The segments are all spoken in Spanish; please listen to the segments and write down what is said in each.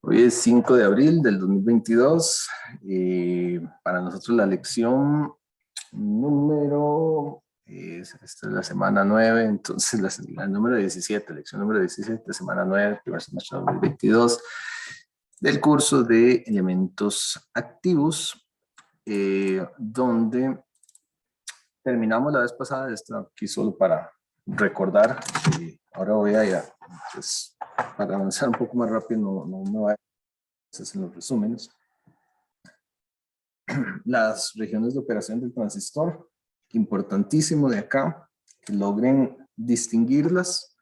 Hoy es 5 de abril del 2022. Para nosotros la lección número, esta es la semana 9, entonces la número 17, lección número 17, semana 9, primer semestre de 2022, del curso de elementos activos, donde terminamos la vez pasada. Esto aquí solo para recordar. Ahora voy a ir pues, para avanzar un poco más rápido, no me voy a en los resúmenes. Las regiones de operación del transistor, importantísimo de acá, que logren distinguirlas,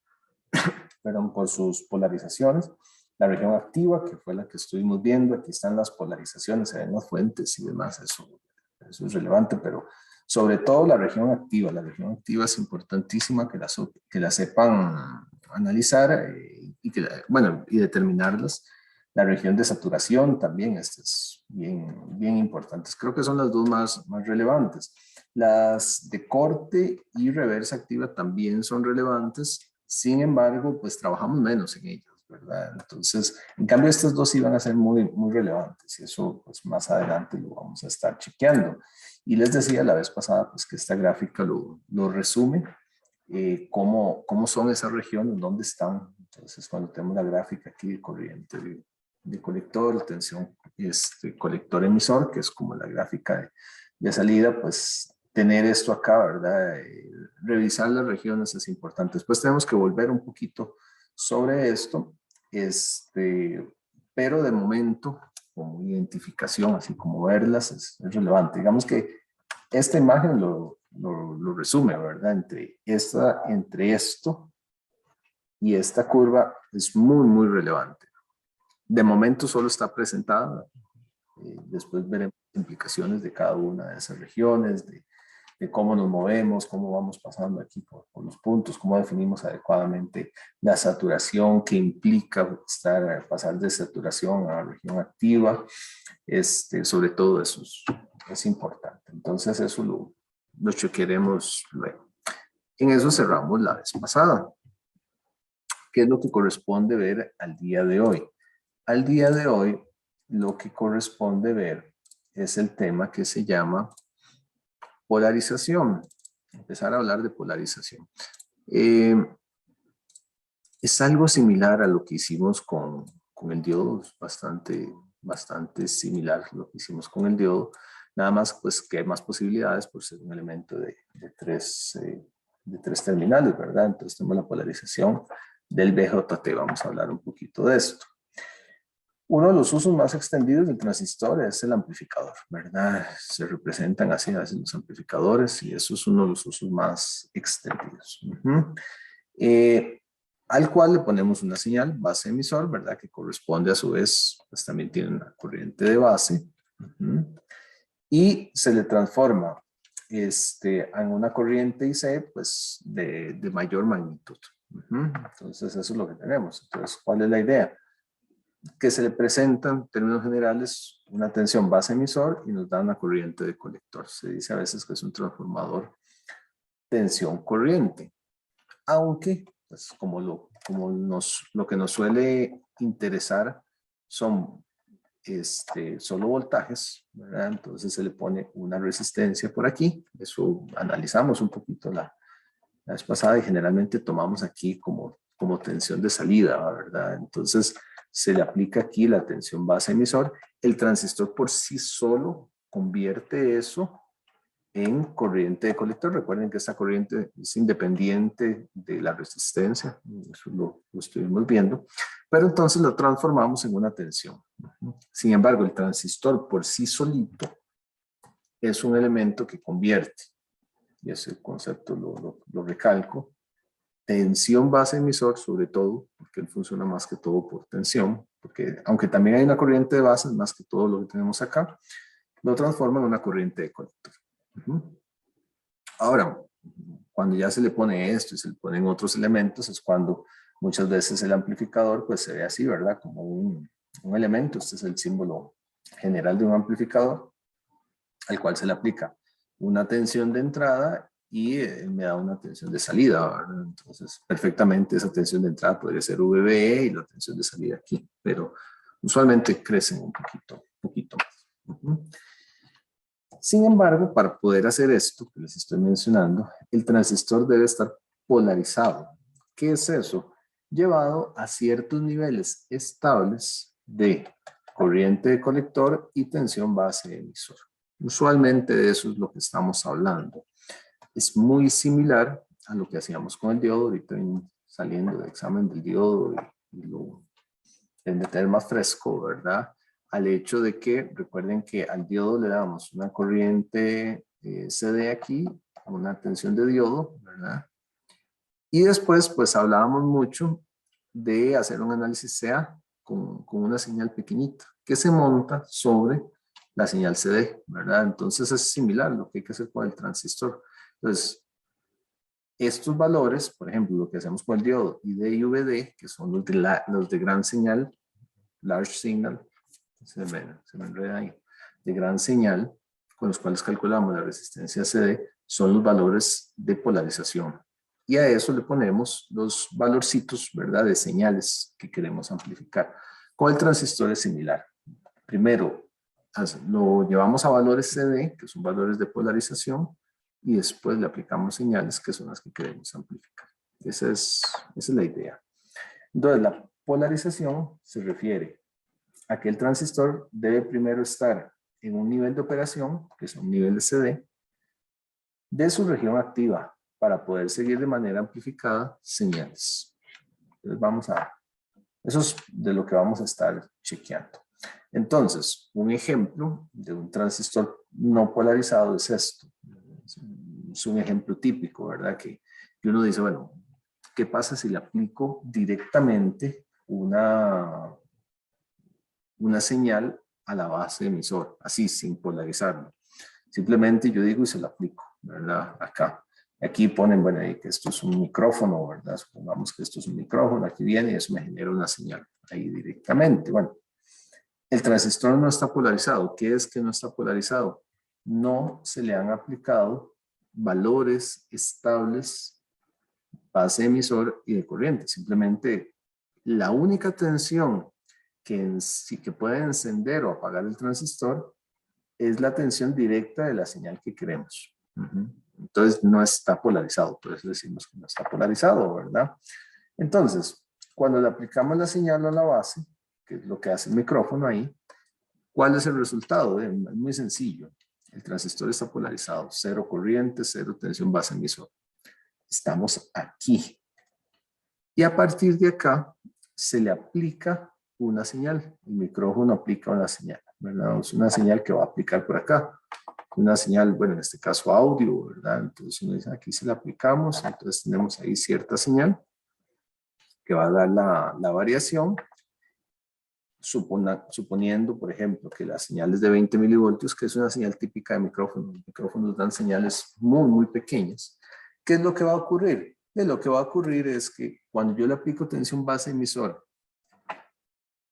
perdón, por sus polarizaciones. La región activa, que fue la que estuvimos viendo, aquí están las polarizaciones, se ven las fuentes y demás, eso es relevante, pero sobre todo la región activa es importantísima que la sepan analizar y determinarlas. La región de saturación también, es bien importante. Creo que son las dos más relevantes. Las de corte y reversa activa también son relevantes, sin embargo, pues trabajamos menos en ellas, ¿verdad? Entonces, en cambio, estas dos sí van a ser muy relevantes y eso pues más adelante lo vamos a estar chequeando. Y les decía la vez pasada pues que esta gráfica lo resume, cómo son esas regiones, dónde están. Entonces, cuando tenemos la gráfica aquí de corriente de colector, tensión colector emisor, que es como la gráfica de salida, pues tener esto acá, ¿verdad? Revisar las regiones es importante. Después tenemos que volver un poquito sobre esto, pero de momento, como identificación, así como verlas, es relevante. Digamos que esta imagen lo resume, ¿verdad? Entre esto y esta curva es muy relevante. De momento solo está presentada. Después veremos implicaciones de cada una de esas regiones, de cómo nos movemos, cómo vamos pasando aquí por los puntos, cómo definimos adecuadamente la saturación, que implica pasar de saturación a la región activa. Sobre todo eso es importante. Entonces eso lo chequearemos luego. En eso cerramos la vez pasada. ¿Qué es lo que corresponde ver al día de hoy? Al día de hoy, lo que corresponde ver es el tema que se llama polarización. Empezar a hablar de polarización. Es algo similar a lo que hicimos con el diodo, bastante similar a lo que hicimos con el diodo, nada más pues que hay más posibilidades por ser un elemento de tres terminales, ¿verdad? Entonces tenemos la polarización del BJT, vamos a hablar un poquito de esto. Uno de los usos más extendidos del transistor es el amplificador, ¿verdad? Se representan así a veces los amplificadores y eso es uno de los usos más extendidos. Al cual le ponemos una señal base emisor, ¿verdad? Que corresponde a su vez, pues también tiene una corriente de base. Y se le transforma en una corriente IC, pues de mayor magnitud. Entonces eso es lo que tenemos. Entonces, ¿cuál es la idea? Que se le presenta en términos generales una tensión base emisor y nos da una corriente de colector. Se dice a veces que es un transformador tensión corriente. Aunque, pues como lo que nos suele interesar son solo voltajes, ¿verdad? Entonces se le pone una resistencia por aquí. Eso analizamos un poquito la vez pasada y generalmente tomamos aquí como tensión de salida, ¿verdad? Entonces se le aplica aquí la tensión base emisor. El transistor por sí solo convierte eso en corriente de colector. Recuerden que esta corriente es independiente de la resistencia, eso lo estuvimos viendo, pero entonces lo transformamos en una tensión. Sin embargo, el transistor por sí solito es un elemento que convierte, y ese concepto lo recalco, tensión base emisor, sobre todo, porque él funciona más que todo por tensión, porque aunque también hay una corriente de base, más que todo lo que tenemos acá, lo transforma en una corriente de colector. Ahora, cuando ya se le pone esto y se le ponen otros elementos, es cuando muchas veces el amplificador pues se ve así, ¿verdad? Como un elemento. Este es el símbolo general de un amplificador, al cual se le aplica una tensión de entrada y me da una tensión de salida, ¿verdad? Entonces, perfectamente esa tensión de entrada podría ser VBE y la tensión de salida aquí, pero Usualmente crecen un poquito más. Sin embargo, para poder hacer esto que les estoy mencionando, el transistor debe estar polarizado. ¿Qué es eso? Llevado a ciertos niveles estables de corriente de colector y tensión base de emisor. Usualmente de eso es lo que estamos hablando. Es muy similar a lo que hacíamos con el diodo. Ahorita saliendo del examen del diodo y lo deben de tener más fresco, ¿verdad? Al hecho de que, recuerden que al diodo le damos una corriente CD aquí, una tensión de diodo, ¿verdad? Y después, pues hablábamos mucho de hacer un análisis CA con una señal pequeñita que se monta sobre la señal CD, ¿verdad? Entonces es similar lo que hay que hacer con el transistor. Entonces, estos valores, por ejemplo, lo que hacemos con el diodo ID y VD, que son los de gran señal, large signal, se me enreda ahí, de gran señal, con los cuales calculamos la resistencia CD, son los valores de polarización. Y a eso le ponemos los valorcitos, ¿verdad?, de señales que queremos amplificar. Con el transistor es similar. Primero, lo llevamos a valores CD, que son valores de polarización, y después le aplicamos señales que son las que queremos amplificar. Esa es la idea. Entonces, la polarización se refiere a que el transistor debe primero estar en un nivel de operación, que es un nivel de CD, de su región activa, para poder seguir de manera amplificada señales. Entonces eso es de lo que vamos a estar chequeando. Entonces, un ejemplo de un transistor no polarizado es esto. Es un ejemplo típico, ¿verdad? Que uno dice, bueno, ¿qué pasa si le aplico directamente una señal a la base emisor, así, sin polarizarlo? Simplemente yo digo y se lo aplico, ¿verdad? Acá. Aquí ponen, bueno, ahí que esto es un micrófono, ¿verdad? Supongamos que esto es un micrófono, aquí viene y eso me genera una señal ahí directamente. Bueno, el transistor no está polarizado. ¿Qué es que no está polarizado? No se le han aplicado valores estables, base emisor y de corriente. Simplemente la única tensión que puede encender o apagar el transistor es la tensión directa de la señal que queremos. Entonces no está polarizado, por eso decimos que no está polarizado, ¿verdad? Entonces, cuando le aplicamos la señal a la base, que es lo que hace el micrófono ahí, ¿cuál es el resultado? Es muy sencillo. El transistor está polarizado, cero corriente, cero tensión base emisor. Estamos aquí. Y a partir de acá se le aplica una señal. El micrófono aplica una señal, ¿verdad? Es una señal que va a aplicar por acá. Una señal, bueno, en este caso audio, ¿verdad? Entonces uno dice, aquí se la aplicamos, entonces tenemos ahí cierta señal que va a dar la variación, suponiendo, por ejemplo, que la señal es de 20 milivoltios, que es una señal típica de micrófonos. Los micrófonos dan señales muy, muy pequeñas. ¿Qué es lo que va a ocurrir? Lo que va a ocurrir es que cuando yo le aplico tensión base emisor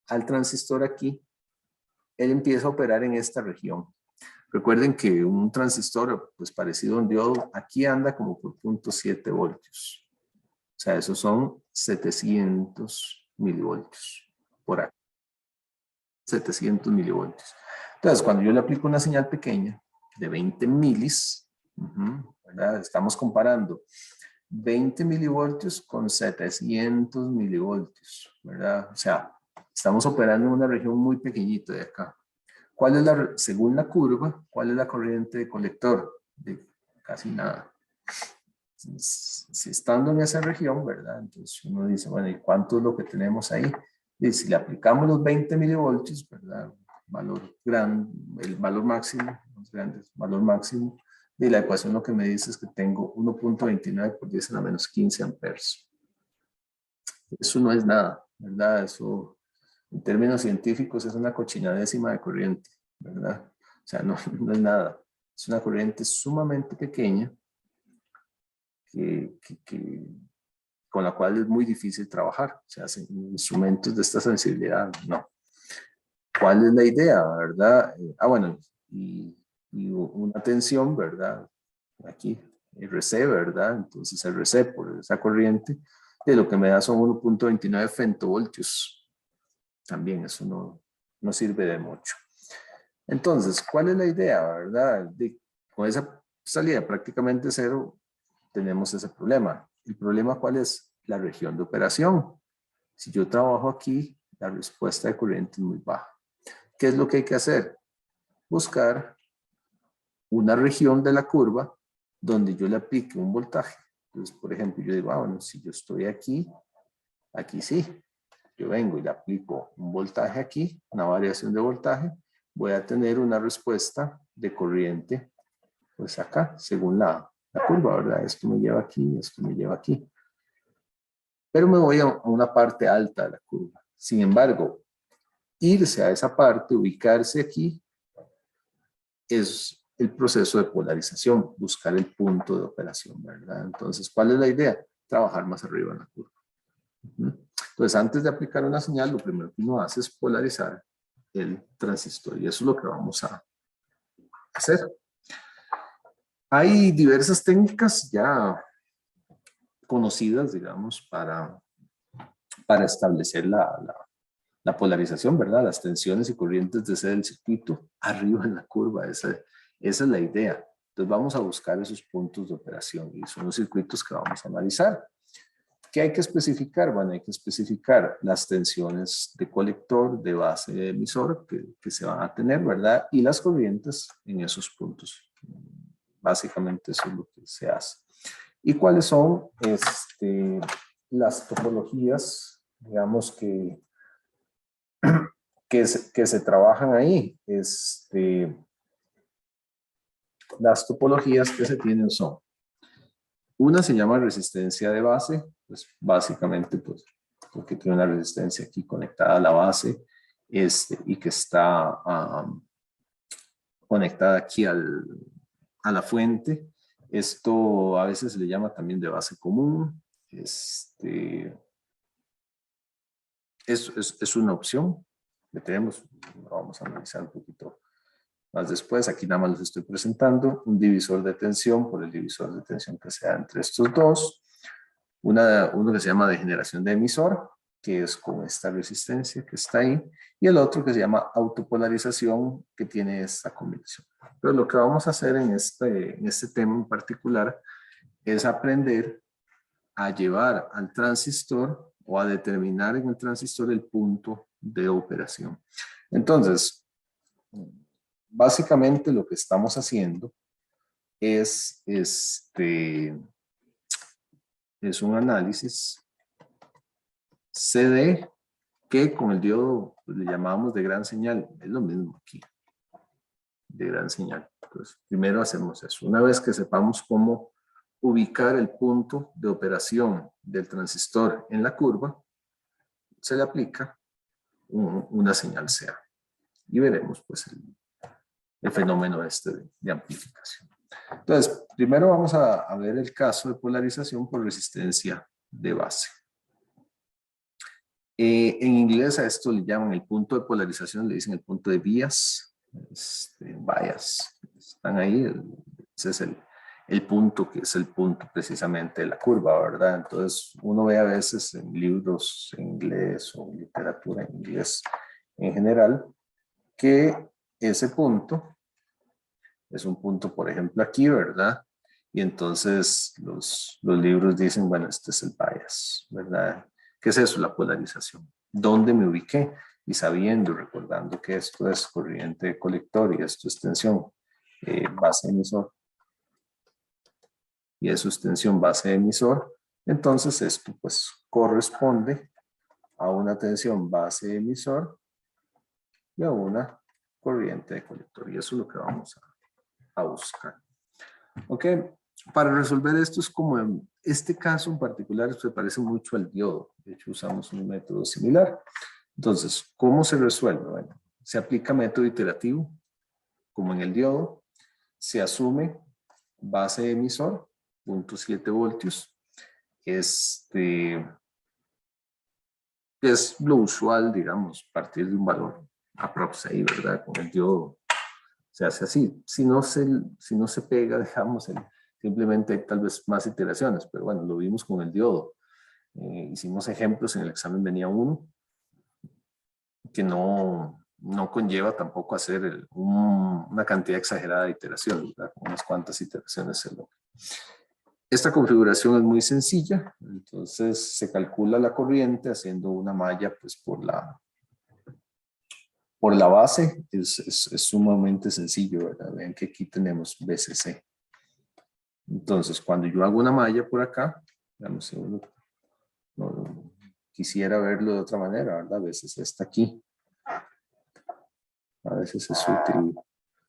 al transistor aquí, él empieza a operar en esta región. Recuerden que un transistor, pues parecido a un diodo, aquí anda como por 0.7 voltios. O sea, esos son 700 milivoltios por acá. 700 milivoltios. Entonces, cuando yo le aplico una señal pequeña de 20 milis, ¿verdad? Estamos comparando 20 milivoltios con 700 milivoltios, ¿verdad? O sea, estamos operando en una región muy pequeñita de acá. ¿Cuál es según la curva, cuál es la corriente de colector? De casi nada. Si estando en esa región, ¿verdad? Entonces uno dice, bueno, ¿y cuánto es lo que tenemos ahí? Y si le aplicamos los 20 milivoltios, ¿verdad? El valor máximo, los grandes, valor máximo, y la ecuación lo que me dice es que tengo 1.29 por 10 a la menos 15 amperes. Eso no es nada, ¿verdad? Eso, en términos científicos, es una cochinadécima de corriente, ¿verdad? O sea, no es nada. Es una corriente sumamente pequeña con la cual es muy difícil trabajar. O sea, instrumentos de esta sensibilidad, no. ¿Cuál es la idea, verdad? Bueno, y una tensión, ¿verdad? Aquí, RC, ¿verdad? Entonces RC por esa corriente, de lo que me da son 1.29 femtovoltios. También eso no sirve de mucho. Entonces, ¿cuál es la idea, verdad? Con esa salida prácticamente cero, tenemos ese problema. ¿El problema cuál es? La región de operación. Si yo trabajo aquí, la respuesta de corriente es muy baja. ¿Qué es lo que hay que hacer? Buscar una región de la curva donde yo le aplique un voltaje. Entonces, por ejemplo, yo digo, bueno, si yo estoy aquí, aquí sí. Yo vengo y le aplico un voltaje aquí, una variación de voltaje, voy a tener una respuesta de corriente, pues acá, según la curva, ¿verdad? Esto me lleva aquí, esto me lleva aquí. Pero me voy a una parte alta de la curva. Sin embargo, irse a esa parte, ubicarse aquí, es el proceso de polarización, buscar el punto de operación, ¿verdad? Entonces, ¿cuál es la idea? Trabajar más arriba en la curva. Entonces, antes de aplicar una señal, lo primero que uno hace es polarizar el transistor y eso es lo que vamos a hacer. Hay diversas técnicas ya conocidas, digamos, para establecer la polarización, ¿verdad? Las tensiones y corrientes de ese del circuito arriba en la curva, esa es la idea. Entonces vamos a buscar esos puntos de operación y son los circuitos que vamos a analizar. ¿Qué hay que especificar? Bueno, hay que especificar las tensiones de colector, de base de emisor que se van a tener, ¿verdad? Y las corrientes en esos puntos. Básicamente eso es lo que se hace. ¿Y cuáles son las topologías, digamos, que se trabajan ahí? Las topologías que se tienen son, una se llama resistencia de base, pues básicamente pues porque tiene una resistencia aquí conectada a la base y que está conectada aquí a la fuente. Esto a veces se le llama también de base común. Es una opción que tenemos, lo vamos a analizar un poquito más después. Aquí nada más les estoy presentando un divisor de tensión por el divisor de tensión que sea entre estos dos. Uno que se llama degeneración de emisor, que es con esta resistencia que está ahí, y el otro que se llama autopolarización, que tiene esta combinación. Pero lo que vamos a hacer en este tema en particular es aprender a llevar al transistor o a determinar en el transistor el punto de operación. Entonces, básicamente lo que estamos haciendo es un análisis CD que con el diodo pues, le llamamos de gran señal. Es lo mismo aquí, de gran señal. Entonces, primero hacemos eso. Una vez que sepamos cómo ubicar el punto de operación del transistor en la curva, se le aplica una señal CA. Y veremos pues el fenómeno de amplificación. Entonces, primero vamos a ver el caso de polarización por resistencia de base. En inglés a esto le llaman el punto de polarización, le dicen el punto de bias. Bias. Están ahí. Ese es el punto que es el punto precisamente de la curva, ¿verdad? Entonces, uno ve a veces en libros en inglés o literatura en inglés en general que ese punto es un punto, por ejemplo, aquí, ¿verdad? Y entonces los libros dicen, bueno, este es el bias, ¿verdad? ¿Qué es eso? La polarización. ¿Dónde me ubiqué? Y sabiendo, recordando que esto es corriente de colector y esto es tensión base emisor. Y eso es tensión base emisor. Entonces esto pues corresponde a una tensión base emisor y a una corriente de colector. Y eso es lo que vamos a buscar. Ok, para resolver esto es como en este caso en particular se parece mucho al diodo. De hecho usamos un método similar. Entonces, ¿cómo se resuelve? Bueno, se aplica método iterativo como en el diodo. Se asume base emisor, 0.7 voltios. Es lo usual, digamos, partir de un valor aproximado, ¿verdad? Con el diodo se hace así. Si no se pega, digamos, simplemente hay tal vez más iteraciones, pero bueno, lo vimos con el diodo. Hicimos ejemplos, en el examen venía uno que no no conlleva tampoco hacer una cantidad exagerada de iteraciones, ¿verdad? Con unas cuantas iteraciones se logra. Esta configuración es muy sencilla, entonces se calcula la corriente haciendo una malla pues, por la base, es sumamente sencillo, ¿verdad? Vean que aquí tenemos BCC. Entonces, cuando yo hago una malla por acá, digamos, si uno no, quisiera verlo de otra manera, ¿verdad? BCC está aquí. A veces es útil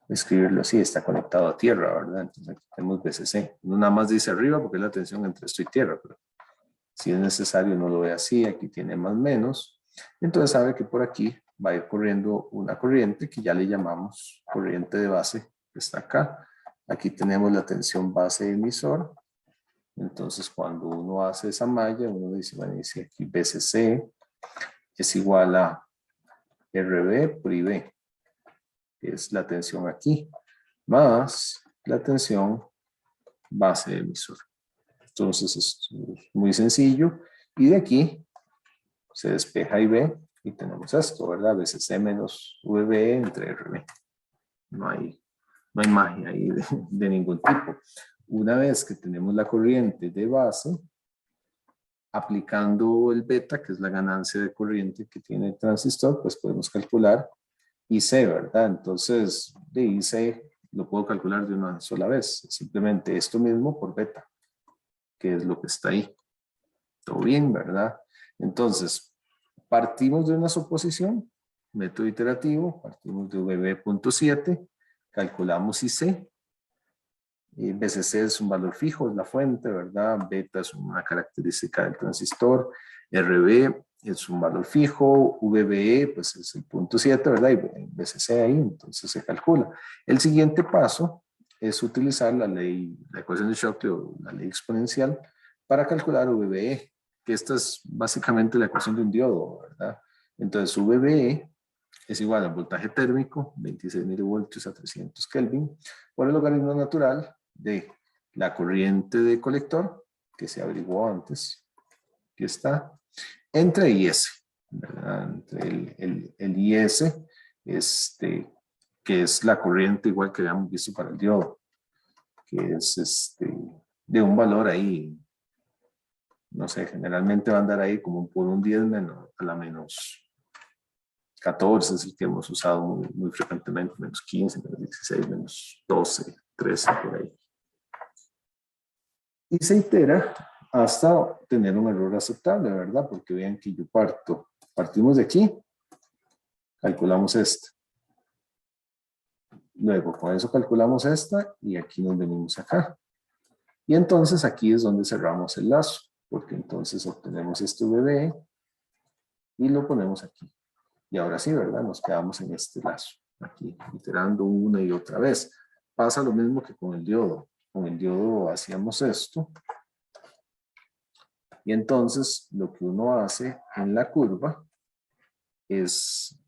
escribirlo así, está conectado a tierra, ¿verdad? Entonces aquí tenemos BCC. No nada más dice arriba porque es la tensión entre esto y tierra, pero si es necesario no lo ve así, aquí tiene más menos. Entonces sabe que por aquí va a ir corriendo una corriente que ya le llamamos corriente de base, que está acá. Aquí tenemos la tensión base emisor. Entonces cuando uno hace esa malla, uno dice, bueno, dice aquí BCC es igual a RB por IB, que es la tensión aquí, más la tensión base emisor. Entonces es muy sencillo. Y de aquí se despeja IB y tenemos esto, ¿verdad? BCC menos VB entre RB. No hay magia ahí de ningún tipo. Una vez que tenemos la corriente de base, aplicando el beta, que es la ganancia de corriente que tiene el transistor, pues podemos calcular IC, ¿verdad? Entonces, de IC lo puedo calcular de una sola vez. Simplemente esto mismo por beta, que es lo que está ahí. Todo bien, ¿verdad? Entonces, partimos de una suposición, método iterativo, partimos de VB.7, calculamos IC. BCC es un valor fijo, es la fuente, ¿verdad? Beta es una característica del transistor. RB es un valor fijo. VBE, pues es el punto 7, ¿verdad? Y BCC ahí, entonces se calcula. El siguiente paso es utilizar la ecuación de Shockley o la ley exponencial para calcular VBE, que esta es básicamente la ecuación de un diodo, ¿verdad? Entonces, VBE es igual al voltaje térmico, 26 milivoltios a 300 Kelvin, por el logaritmo natural de la corriente de colector, que se averiguó antes, que está, entre IS, ¿verdad? Entre el IS, que es la corriente igual que habíamos visto para el diodo, que es de un valor ahí, no sé, generalmente va a andar ahí como por un 10 menos, a la menos 14 es el que hemos usado muy frecuentemente, menos 15, menos 16, menos 12, 13, por ahí. Y se itera hasta tener un error aceptable, ¿verdad? Porque vean que yo partimos de aquí, calculamos esta. Luego con eso calculamos esta y aquí nos venimos acá. Y entonces aquí es donde cerramos el lazo, porque entonces obtenemos este VB y lo ponemos aquí. Y ahora sí, ¿verdad? Nos quedamos en este lazo, aquí, iterando una y otra vez. Pasa lo mismo que con el diodo. Con el diodo hacíamos esto. Y entonces lo que uno hace en la curva es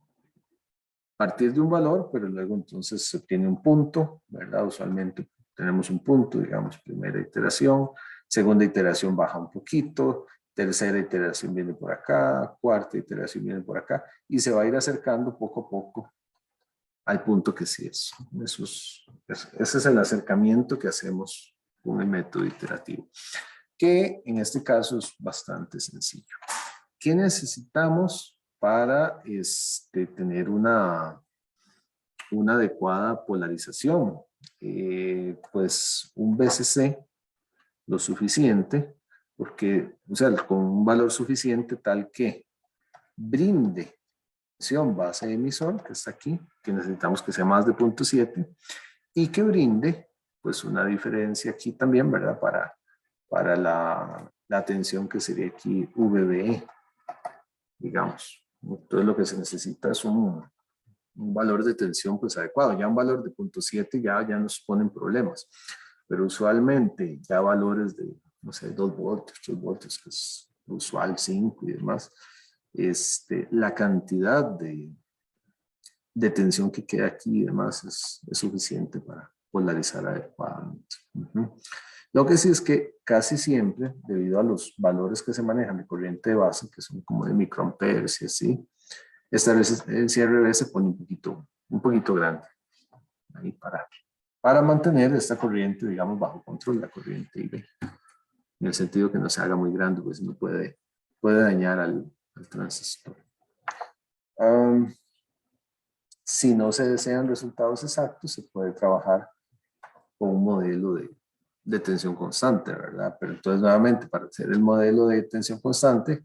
partir de un valor, pero luego entonces se obtiene un punto, ¿verdad? Usualmente tenemos un punto, digamos, primera iteración, segunda iteración baja un poquito, tercera iteración viene por acá, cuarta iteración viene por acá, y se va a ir acercando poco a poco al punto que sí es. Ese es el acercamiento que hacemos con el método iterativo, que en este caso es bastante sencillo. ¿Qué necesitamos para tener una adecuada polarización? Pues un BCC lo suficiente, porque, o sea, con un valor suficiente tal que brinde tensión base emisor, que está aquí, que necesitamos que sea más de 0.7, y que brinde pues una diferencia aquí también, ¿verdad? Para la tensión que sería aquí VBE, digamos. Entonces lo que se necesita es un valor de tensión pues adecuado. Ya un valor de 0.7 ya nos ponen problemas, pero usualmente ya valores de, no sé, 2 voltios, 3 voltios, que es usual, 5 y demás, la cantidad de tensión que queda aquí y demás es suficiente para polarizar adecuadamente. Lo que sí es que casi siempre, debido a los valores que se manejan de corriente de base, que son como de microamperes y así, Esta resistencia RB se pone un poquito grande ahí para mantener esta corriente, digamos, bajo control, la corriente IB, en el sentido que no se haga muy grande, pues no puede dañar al transistor. Si no se desean resultados exactos, se puede trabajar con un modelo de tensión constante, ¿verdad? Pero entonces, nuevamente, para hacer el modelo de tensión constante,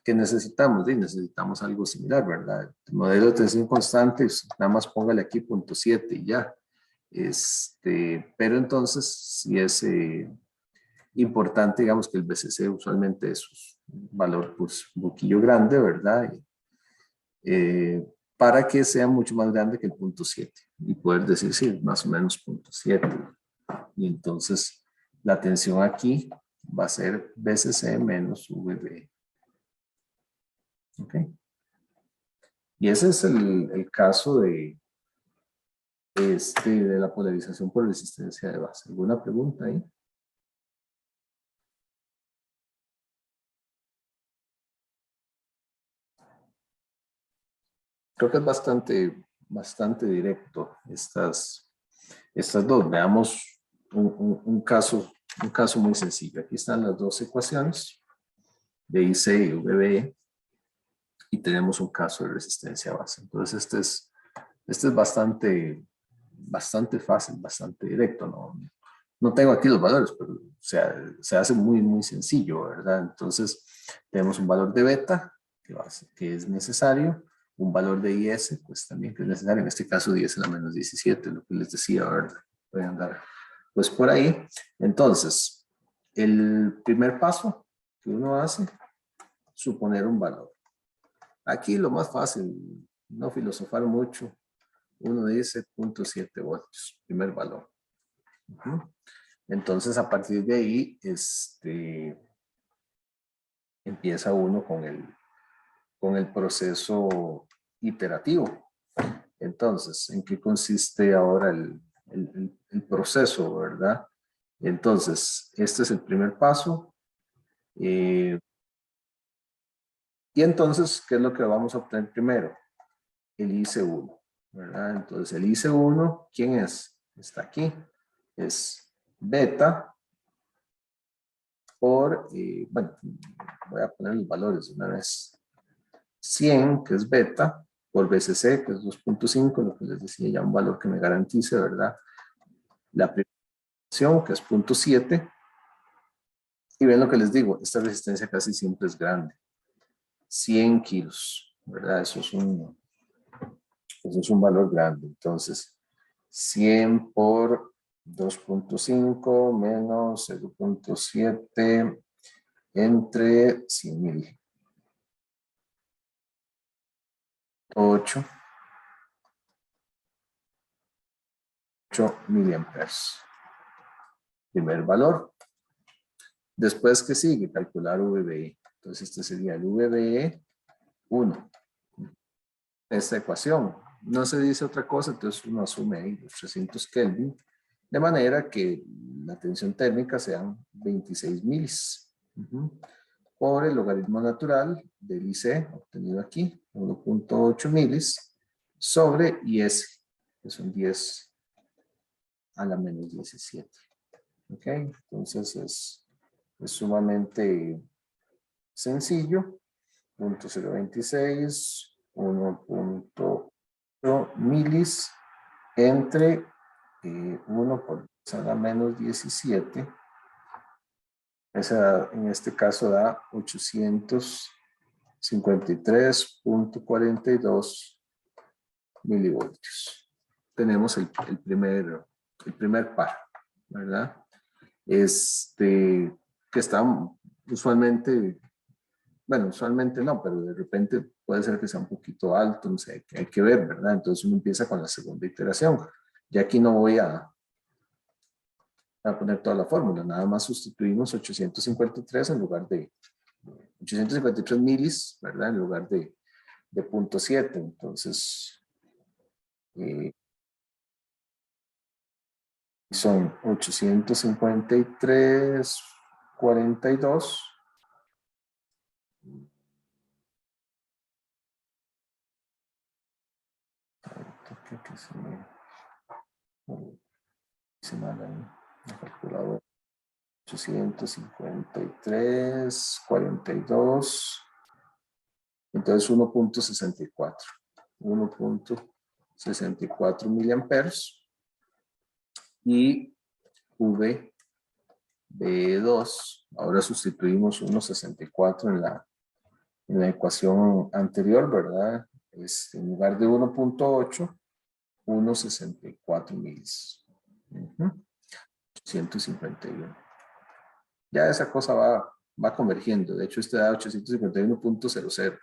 ¿qué necesitamos? Necesitamos algo similar, ¿verdad? El modelo de tensión constante, nada más póngale aquí 0.7 y ya. Pero entonces, si es importante, digamos que el BCC usualmente es un valor pues, un poquillo grande, ¿verdad? Para que sea mucho más grande que el 0.7 y poder decir, sí, más o menos 0.7. Y entonces la tensión aquí va a ser BCC menos VB. ¿Ok? Y ese es el caso de la polarización por resistencia de base. ¿Alguna pregunta ahí? Creo que es bastante directo estas dos. Veamos un caso muy sencillo. Aquí están las dos ecuaciones de IC y VBE y tenemos un caso de resistencia a base. Entonces este es bastante fácil, bastante directo. No tengo aquí los valores, pero se hace muy sencillo, ¿verdad? Entonces tenemos un valor de beta que es necesario, un valor de IS, pues también que es necesario, en este caso 10 a la menos 17, lo que les decía, ¿verdad? Voy a andar pues por ahí. Entonces, el primer paso que uno hace, suponer un valor. Aquí lo más fácil, no filosofar mucho, uno dice 0.7 voltios, primer valor. Entonces, a partir de ahí, empieza uno con el proceso iterativo. Entonces, ¿en qué consiste ahora el proceso, verdad? Entonces, este es el primer paso. Y entonces, ¿qué es lo que vamos a obtener primero? El IC1, ¿verdad? Entonces, el IC1, ¿quién es? Está aquí. Es beta por, bueno, voy a poner los valores de una vez. 100, que es beta, por BCC, que es 2.5, lo que les decía, ya un valor que me garantice, ¿verdad? La primera opción, que es 0.7, y ven lo que les digo, esta resistencia casi siempre es grande. 100 kilos, ¿verdad? Eso es un valor grande. Entonces, 100 por 2.5 menos 0.7 entre 100,000. 8 miliamperes. Primer valor. Después, ¿qué sigue? Calcular VBE. Entonces, este sería el VBE 1. Esta ecuación. No se dice otra cosa, entonces uno asume ahí los 300 Kelvin, de manera que la tensión térmica sean 26 milis. Por el logaritmo natural del IC, obtenido aquí, 1.8 milis, sobre IS, que son 10 a la menos 17. ¿Ok? Entonces es sumamente sencillo. 0.026, 1.8 milis entre 1 por 10 a la menos 17. Esa en este caso da 853.42 milivoltios. Tenemos el primer par, ¿verdad? Que está usualmente, bueno, usualmente no, pero de repente puede ser que sea un poquito alto, no sé, que hay que ver, ¿verdad? Entonces uno empieza con la segunda iteración. Ya aquí no voy a poner toda la fórmula, nada más sustituimos 853 en lugar de 853 milis, ¿verdad? En lugar de 0.7, entonces son 853.42 que se mal ahí, la calculadora. 853, 42, entonces 1.64. 1.64 miliamperes. Y VB2, ahora sustituimos 1.64 en la ecuación anterior, ¿verdad? En lugar de 1.8, 1.64 milis. 151. Ya esa cosa va convergiendo. De hecho, este da 851.00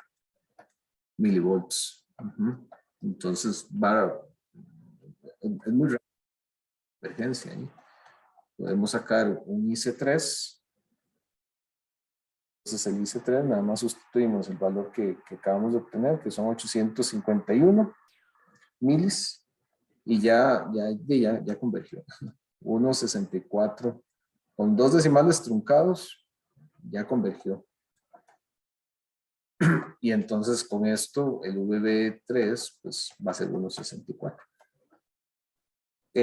milivolts. Entonces, es muy rápido la convergencia. Podemos sacar un IC3. Entonces, el IC3 nada más sustituimos el valor que acabamos de obtener, que son 851 milis, y ya convergió. 1.64. Con 2 decimales truncados, ya convergió. Y entonces con esto el VB3 pues va a ser 1.64.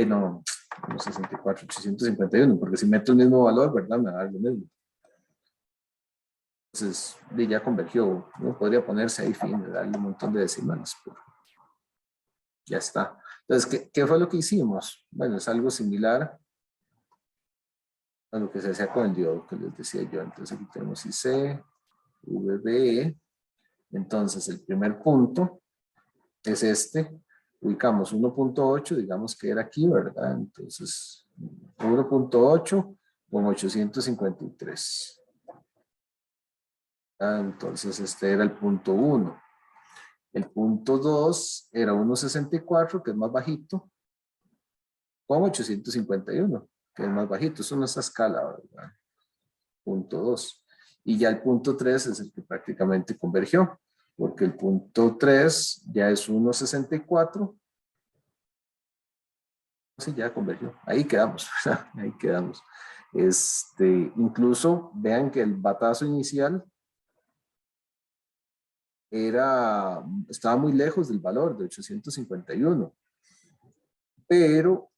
No, 1.64, 851, porque si meto el mismo valor, ¿verdad? Me va a dar lo mismo. Entonces ya convergió. Uno podría ponerse ahí fin, darle un montón de decimales. Pero ya está. Entonces, ¿qué fue lo que hicimos? Bueno, es algo similar a lo que se hacía con el diodo que les decía yo. Entonces aquí tenemos IC, VB. Entonces el primer punto es este. Ubicamos 1.8, digamos que era aquí, ¿verdad? Entonces 1.8 con 853. Entonces este era el punto 1. El punto 2 era 1.64, que es más bajito, con 851, que es más bajito. Eso no es a escala, ¿verdad? Punto 2. Y ya el punto 3 es el que prácticamente convergió, porque el punto 3 ya es 1.64. Sí, ya convergió. Ahí quedamos, ahí quedamos. Incluso vean que el batazo inicial estaba muy lejos del valor de 851, pero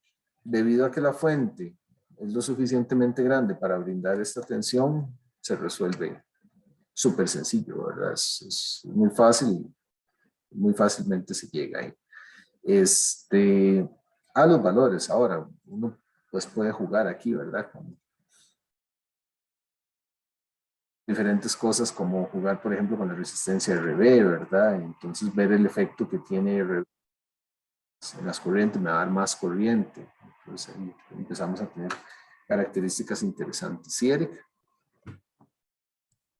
debido a que la fuente es lo suficientemente grande para brindar esta tensión, se resuelve súper sencillo, ¿verdad? Es muy fácil, muy fácilmente se llega ahí. A los valores, ahora uno pues puede jugar aquí, ¿verdad? Con diferentes cosas como jugar, por ejemplo, con la resistencia RB, ¿verdad? Entonces ver el efecto que tiene RB en las corrientes, me va a dar más corriente. Entonces ahí empezamos a tener características interesantes. ¿Sí, Eric?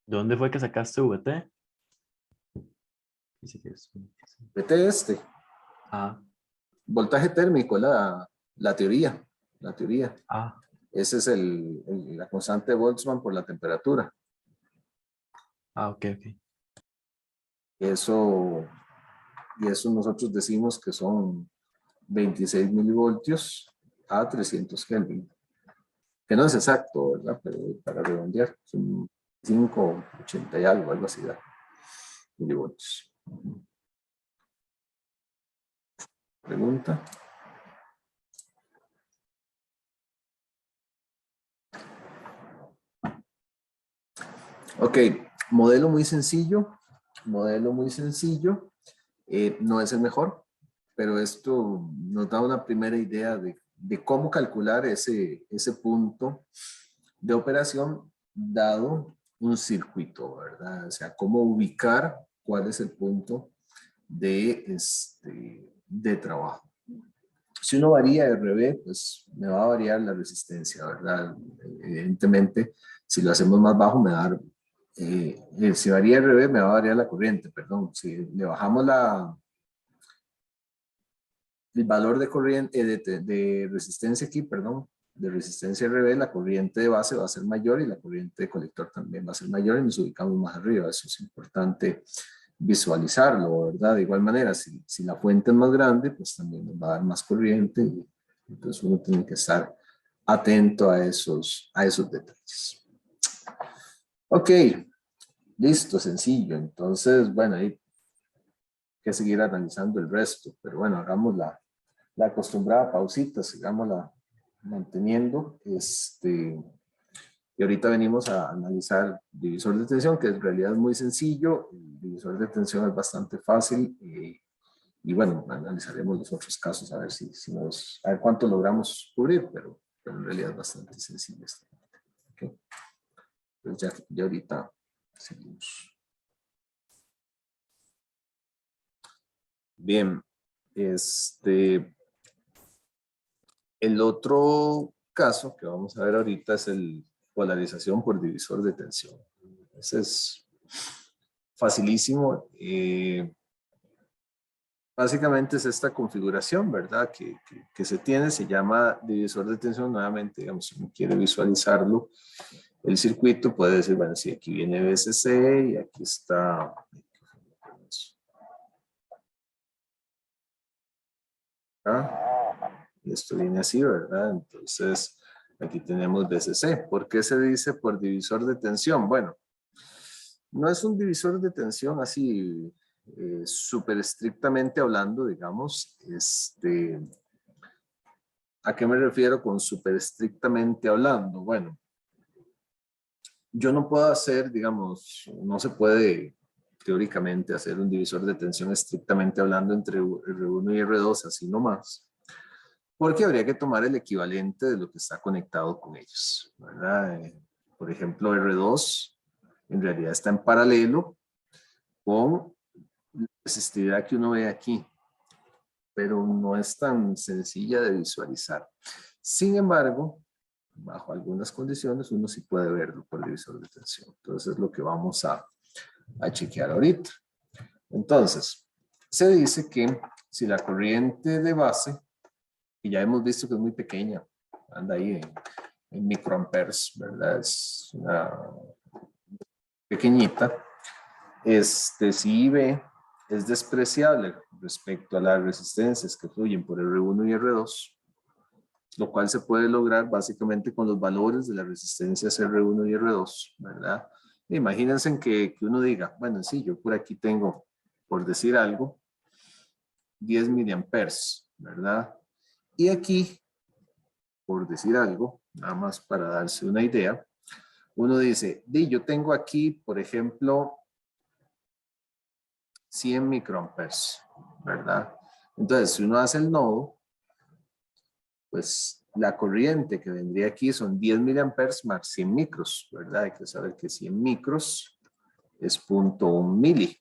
¿De dónde fue que sacaste VT? Dice que es... Vete Ah, voltaje térmico, la teoría. La teoría. ah, Esa es la constante de Boltzmann por la temperatura. ok, ok. Eso, y eso nosotros decimos que son 26 milivoltios a 300 Kelvin. Que no es exacto, ¿verdad? Pero para redondear, son 580 y algo así, ¿verdad? Milivoltios. Pregunta. Ok, modelo muy sencillo. Modelo muy sencillo. No es el mejor, pero esto nos da una primera idea de cómo calcular ese punto de operación dado un circuito, ¿verdad? O sea, cómo ubicar cuál es el punto de trabajo. Si uno varía RB, pues me va a variar la resistencia, ¿verdad? Evidentemente, si lo hacemos más bajo, me va a dar, si varía RB, me va a variar la corriente, perdón. Si le bajamos el valor de corriente, de resistencia aquí, perdón, de resistencia RB, la corriente de base va a ser mayor y la corriente de colector también va a ser mayor y nos ubicamos más arriba. Eso es importante visualizarlo, ¿verdad? De igual manera, si la fuente es más grande, pues también nos va a dar más corriente y entonces uno tiene que estar atento a esos detalles. Ok, listo, sencillo. Entonces, bueno, ahí que seguir analizando el resto, pero bueno, hagamos la acostumbrada pausita, sigámosla manteniendo. Y ahorita venimos a analizar divisor de tensión, que en realidad es muy sencillo. El divisor de tensión es bastante fácil. Y bueno, analizaremos los otros casos a ver a ver cuánto logramos cubrir, pero en realidad es bastante sencillo. ¿Okay? Entonces ya ahorita seguimos. Bien, el otro caso que vamos a ver ahorita es el polarización por divisor de tensión. Ese es facilísimo. Básicamente es esta configuración, ¿verdad? Que se tiene, se llama divisor de tensión. Nuevamente, digamos, si uno quiere visualizarlo, el circuito puede decir, bueno, si aquí viene VCC y aquí está... Y esto viene así, ¿verdad? Entonces, aquí tenemos VCC. ¿Por qué se dice por divisor de tensión? Bueno, no es un divisor de tensión así súper estrictamente hablando, digamos. ¿A qué me refiero con súper estrictamente hablando? Bueno, yo no puedo hacer, digamos, no se puede teóricamente hacer un divisor de tensión estrictamente hablando entre R1 y R2, así nomás. Porque habría que tomar el equivalente de lo que está conectado con ellos, ¿verdad? Por ejemplo, R2 en realidad está en paralelo con la resistividad que uno ve aquí, pero no es tan sencilla de visualizar. Sin embargo, bajo algunas condiciones uno sí puede verlo por divisor de tensión. Entonces es lo que vamos a chequear ahorita. Entonces, se dice que si la corriente de base, y ya hemos visto que es muy pequeña, anda ahí en microamperes, ¿verdad? Es una pequeñita. Si IB es despreciable respecto a las resistencias que fluyen por R1 y R2, lo cual se puede lograr básicamente con los valores de las resistencias R1 y R2, ¿verdad? Imagínense que uno diga, bueno, sí, yo por aquí tengo, por decir algo, 10 miliamperes, ¿verdad? Y aquí, por decir algo, nada más para darse una idea, uno dice, yo tengo aquí, por ejemplo, 100 microamperes, ¿verdad? Entonces, si uno hace el nodo, pues la corriente que vendría aquí son 10 miliamperes más 100 micros, ¿verdad? Hay que saber que 100 micros es 0.1 mili.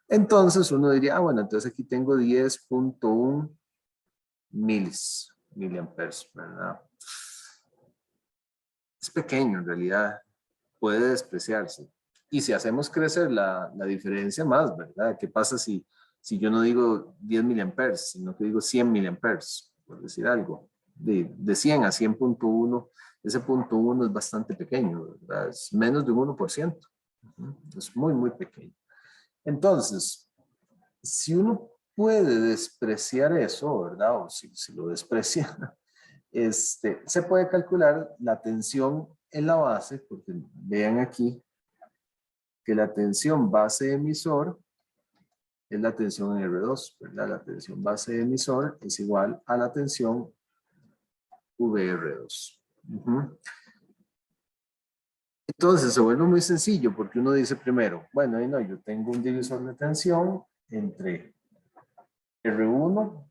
Entonces uno diría, bueno, entonces aquí tengo 10.1 miliamperes, ¿verdad? Es pequeño en realidad, puede despreciarse. Y si hacemos crecer la diferencia más, ¿verdad? ¿Qué pasa si yo no digo 10 miliamperes, sino que digo 100 miliamperes, por decir algo? De 100 a 100.1, ese 0.1 es bastante pequeño, ¿verdad? Es menos de un 1%. Es muy, muy pequeño. Entonces, si uno puede despreciar eso, ¿verdad? O si lo desprecia, se puede calcular la tensión en la base, porque vean aquí que la tensión base emisor es la tensión en R2, ¿verdad? La tensión base emisor es igual a la tensión VR2. Entonces se vuelve muy sencillo porque uno dice primero, bueno, no, yo tengo un divisor de tensión entre R1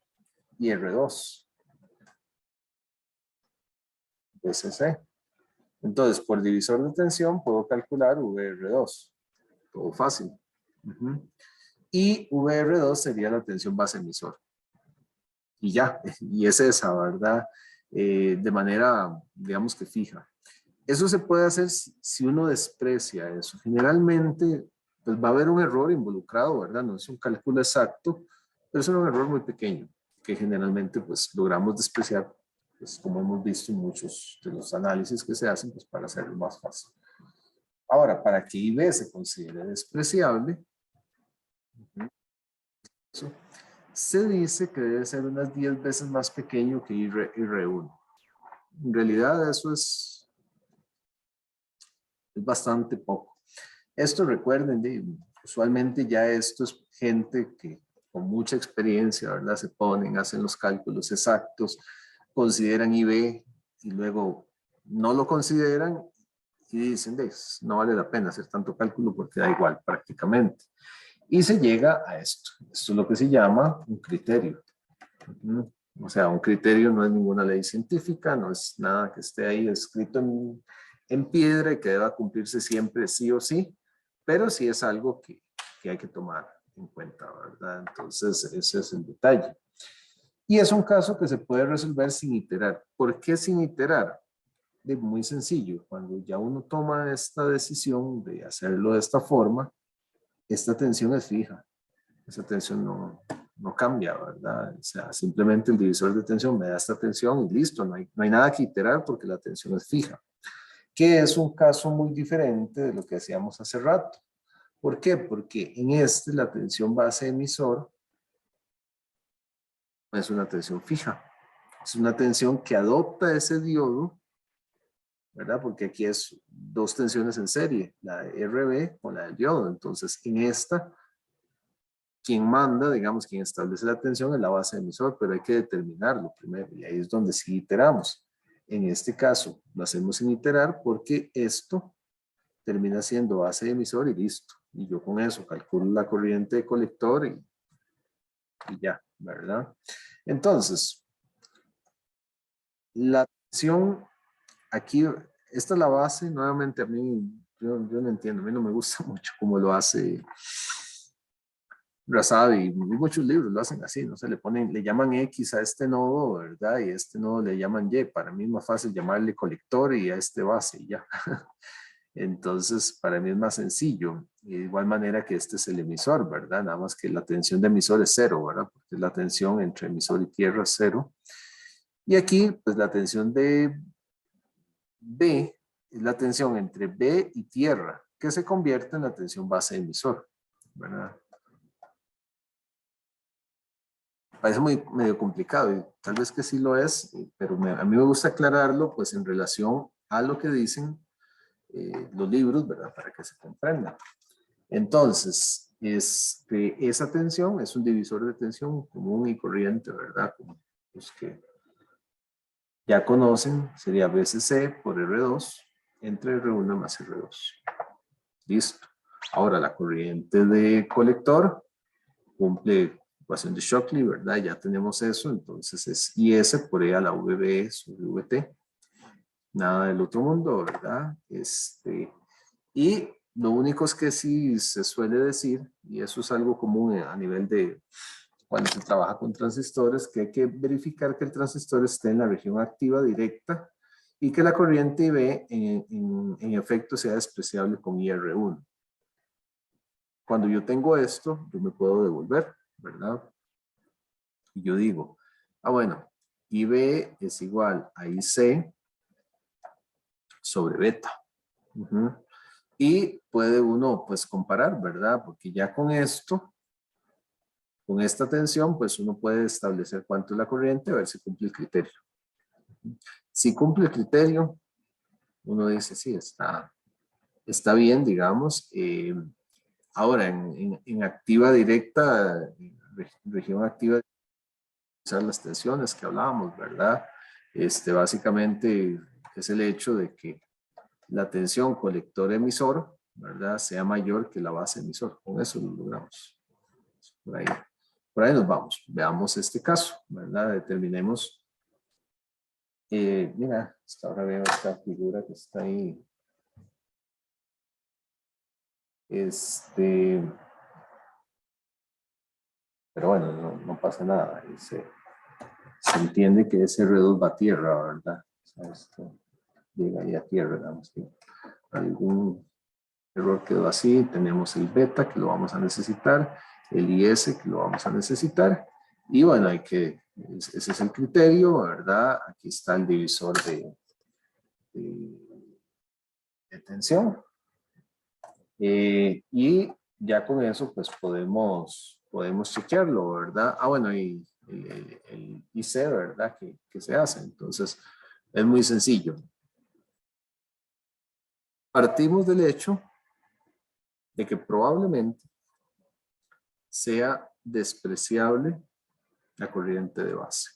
y R2. VCC. Entonces, por divisor de tensión puedo calcular VR2. Todo fácil. Y VR2 sería la tensión base emisor. Y ya, y es esa, ¿verdad? De manera, digamos que fija. Eso se puede hacer si uno desprecia eso. Generalmente, pues va a haber un error involucrado, ¿verdad? No es un cálculo exacto, pero es un error muy pequeño, que generalmente pues logramos despreciar, pues como hemos visto en muchos de los análisis que se hacen, pues para hacerlo más fácil. Ahora, para que IB se considere despreciable, se dice que debe ser unas 10 veces más pequeño que R1. En realidad eso es bastante poco. Esto recuerden, usualmente ya esto es gente que con mucha experiencia, ¿verdad? Se ponen, hacen los cálculos exactos, consideran IV y luego no lo consideran y dicen, no vale la pena hacer tanto cálculo porque da igual prácticamente. Y se llega a esto. Esto es lo que se llama un criterio. O sea, un criterio no es ninguna ley científica, no es nada que esté ahí escrito en piedra y que deba cumplirse siempre sí o sí, pero sí es algo que hay que tomar en cuenta, ¿verdad? Entonces, ese es el detalle. Y es un caso que se puede resolver sin iterar. ¿Por qué sin iterar? Muy sencillo, cuando ya uno toma esta decisión de hacerlo de esta forma, esta tensión es fija, esa tensión no cambia, ¿verdad? O sea, simplemente el divisor de tensión me da esta tensión y listo, no hay nada que iterar porque la tensión es fija, que es un caso muy diferente de lo que hacíamos hace rato. ¿Por qué? Porque en este la tensión base emisor es una tensión fija, es una tensión que adopta ese diodo, ¿verdad? Porque aquí es dos tensiones en serie, la de RB con la del diodo. Entonces, en esta, quien manda, digamos, quien establece la tensión es la base emisor, pero hay que determinarlo primero y ahí es donde sí iteramos. En este caso, lo hacemos sin iterar porque esto termina siendo base emisor y listo. Y yo con eso calculo la corriente de colector y ya, ¿verdad? Entonces, la tensión aquí, esta es la base, nuevamente a mí, yo no entiendo, a mí no me gusta mucho cómo lo hace Razavi, y muchos libros lo hacen así, no se le ponen, le llaman X a este nodo, ¿verdad? Y a este nodo le llaman Y, para mí es más fácil llamarle colector y a este base y ya. Entonces, para mí es más sencillo, y de igual manera que este es el emisor, ¿verdad? Nada más que la tensión de emisor es cero, ¿verdad? Porque la tensión entre emisor y tierra es cero. Y aquí, pues la tensión de B es la tensión entre B y tierra, que se convierte en la tensión base emisor, ¿verdad? Parece medio complicado y tal vez que sí lo es, pero a mí me gusta aclararlo pues en relación a lo que dicen los libros, ¿verdad? Para que se comprenda. Entonces, esa tensión es un divisor de tensión común y corriente, ¿verdad? Como los que ya conocen, sería BCC por R2 entre R1 más R2. Listo. Ahora, la corriente de colector cumple ecuación de Shockley, ¿verdad? Ya tenemos eso, entonces es IS por E a la VB sobre VT. Nada del otro mundo, ¿verdad? Y lo único es que sí se suele decir, y eso es algo común a nivel de cuando se trabaja con transistores, que hay que verificar que el transistor esté en la región activa directa y que la corriente IB en efecto sea despreciable con IR1. Cuando yo tengo esto, yo me puedo devolver, ¿verdad? Y yo digo, bueno, IB es igual a IC sobre beta. Y puede uno, pues, comparar, ¿verdad? Porque ya con esto, con esta tensión, pues uno puede establecer cuánto es la corriente, a ver si cumple el criterio. Si cumple el criterio, uno dice, sí, está bien, digamos. Ahora, en activa directa, región activa, las tensiones que hablábamos, ¿verdad? Básicamente es el hecho de que la tensión colector-emisor, ¿verdad? Sea mayor que la base emisor. Con eso lo logramos. Por ahí nos vamos. Veamos este caso, ¿verdad? Determinemos. Mira, hasta ahora veo esta figura que está ahí. Pero bueno, no pasa nada. Se entiende que ese R2 va a tierra, ¿verdad? O sea, esto llega ahí a tierra, digamos que algún error quedó así. Tenemos el beta que lo vamos a necesitar, el IS que lo vamos a necesitar. Y bueno, ese es el criterio, ¿verdad? Aquí está el divisor de tensión. Y ya con eso, pues podemos chequearlo, ¿verdad? Bueno, y el IC, ¿verdad? Que se hace. Entonces, es muy sencillo. Partimos del hecho de que probablemente sea despreciable la corriente de base.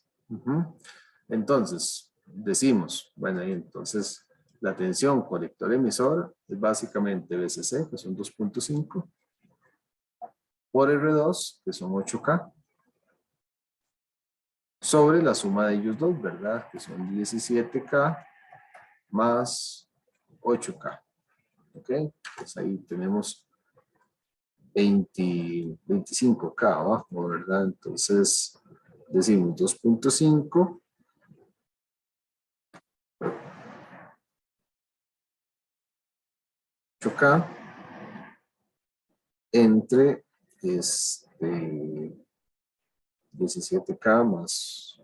Entonces, decimos, bueno, y entonces la tensión colector-emisor es básicamente BCC, que son 2.5, por R2, que son 8K, sobre la suma de ellos dos, ¿verdad? Que son 17K más 8K. ¿Ok? Pues ahí tenemos 25K abajo, ¿verdad? Entonces, decimos 2.5 8K entre 17K más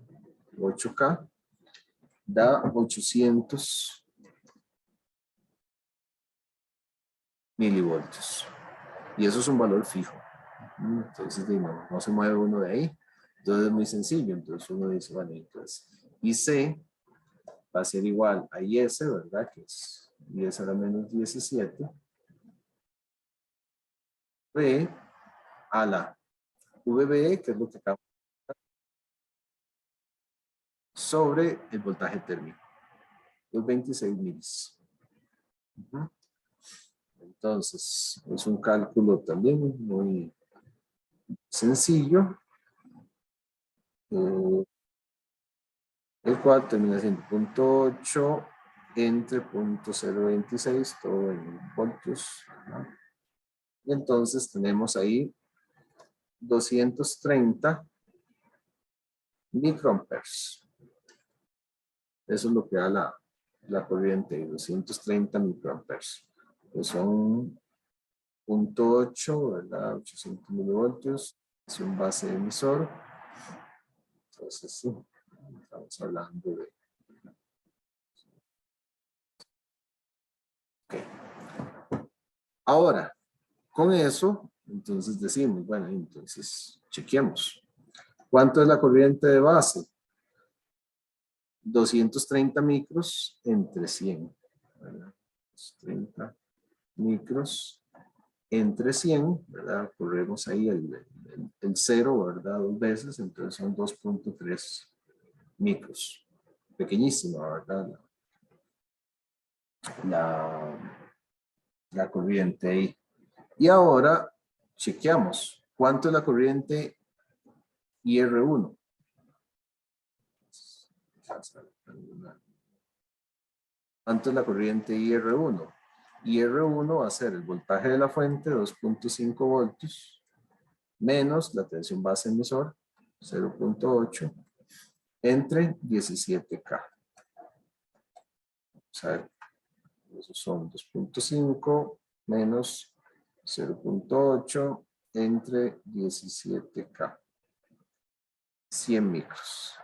8K da 800 milivoltios. Y eso es un valor fijo. Entonces, no se mueve uno de ahí. Entonces es muy sencillo. Entonces uno dice, bueno, entonces IC va a ser igual a IS, ¿verdad? Que es IS a la menos 17. B a la VBE, que es lo que acabamos de ver, sobre el voltaje térmico. Los 26 milis. Entonces, es un cálculo también muy sencillo. El cual termina siendo 0.8 entre 0.026, todo en voltios. Y entonces tenemos ahí 230 microamperes. Eso es lo que da la corriente, 230 microamperes. Que son 0.8, ¿verdad? 800 milivoltios. Es un base emisor. Entonces, sí, estamos hablando de... Okay. Ahora, con eso, entonces decimos, bueno, entonces chequeamos. ¿Cuánto es la corriente de base? 230 micros entre 100. ¿Verdad? 230 micros entre 100, ¿verdad? Corremos ahí el 0, ¿verdad? Dos veces, entonces son 2.3 micros. Pequeñísima, ¿verdad? La corriente ahí. Y ahora chequeamos. ¿Cuánto es la corriente IR1? ¿Cuánto es la corriente IR1? IR1 va a ser el voltaje de la fuente, 2.5 voltios, menos la tensión base emisor, 0.8, entre 17K. Vamos a ver, esos son 2.5 menos 0.8 entre 17K. 100 micros.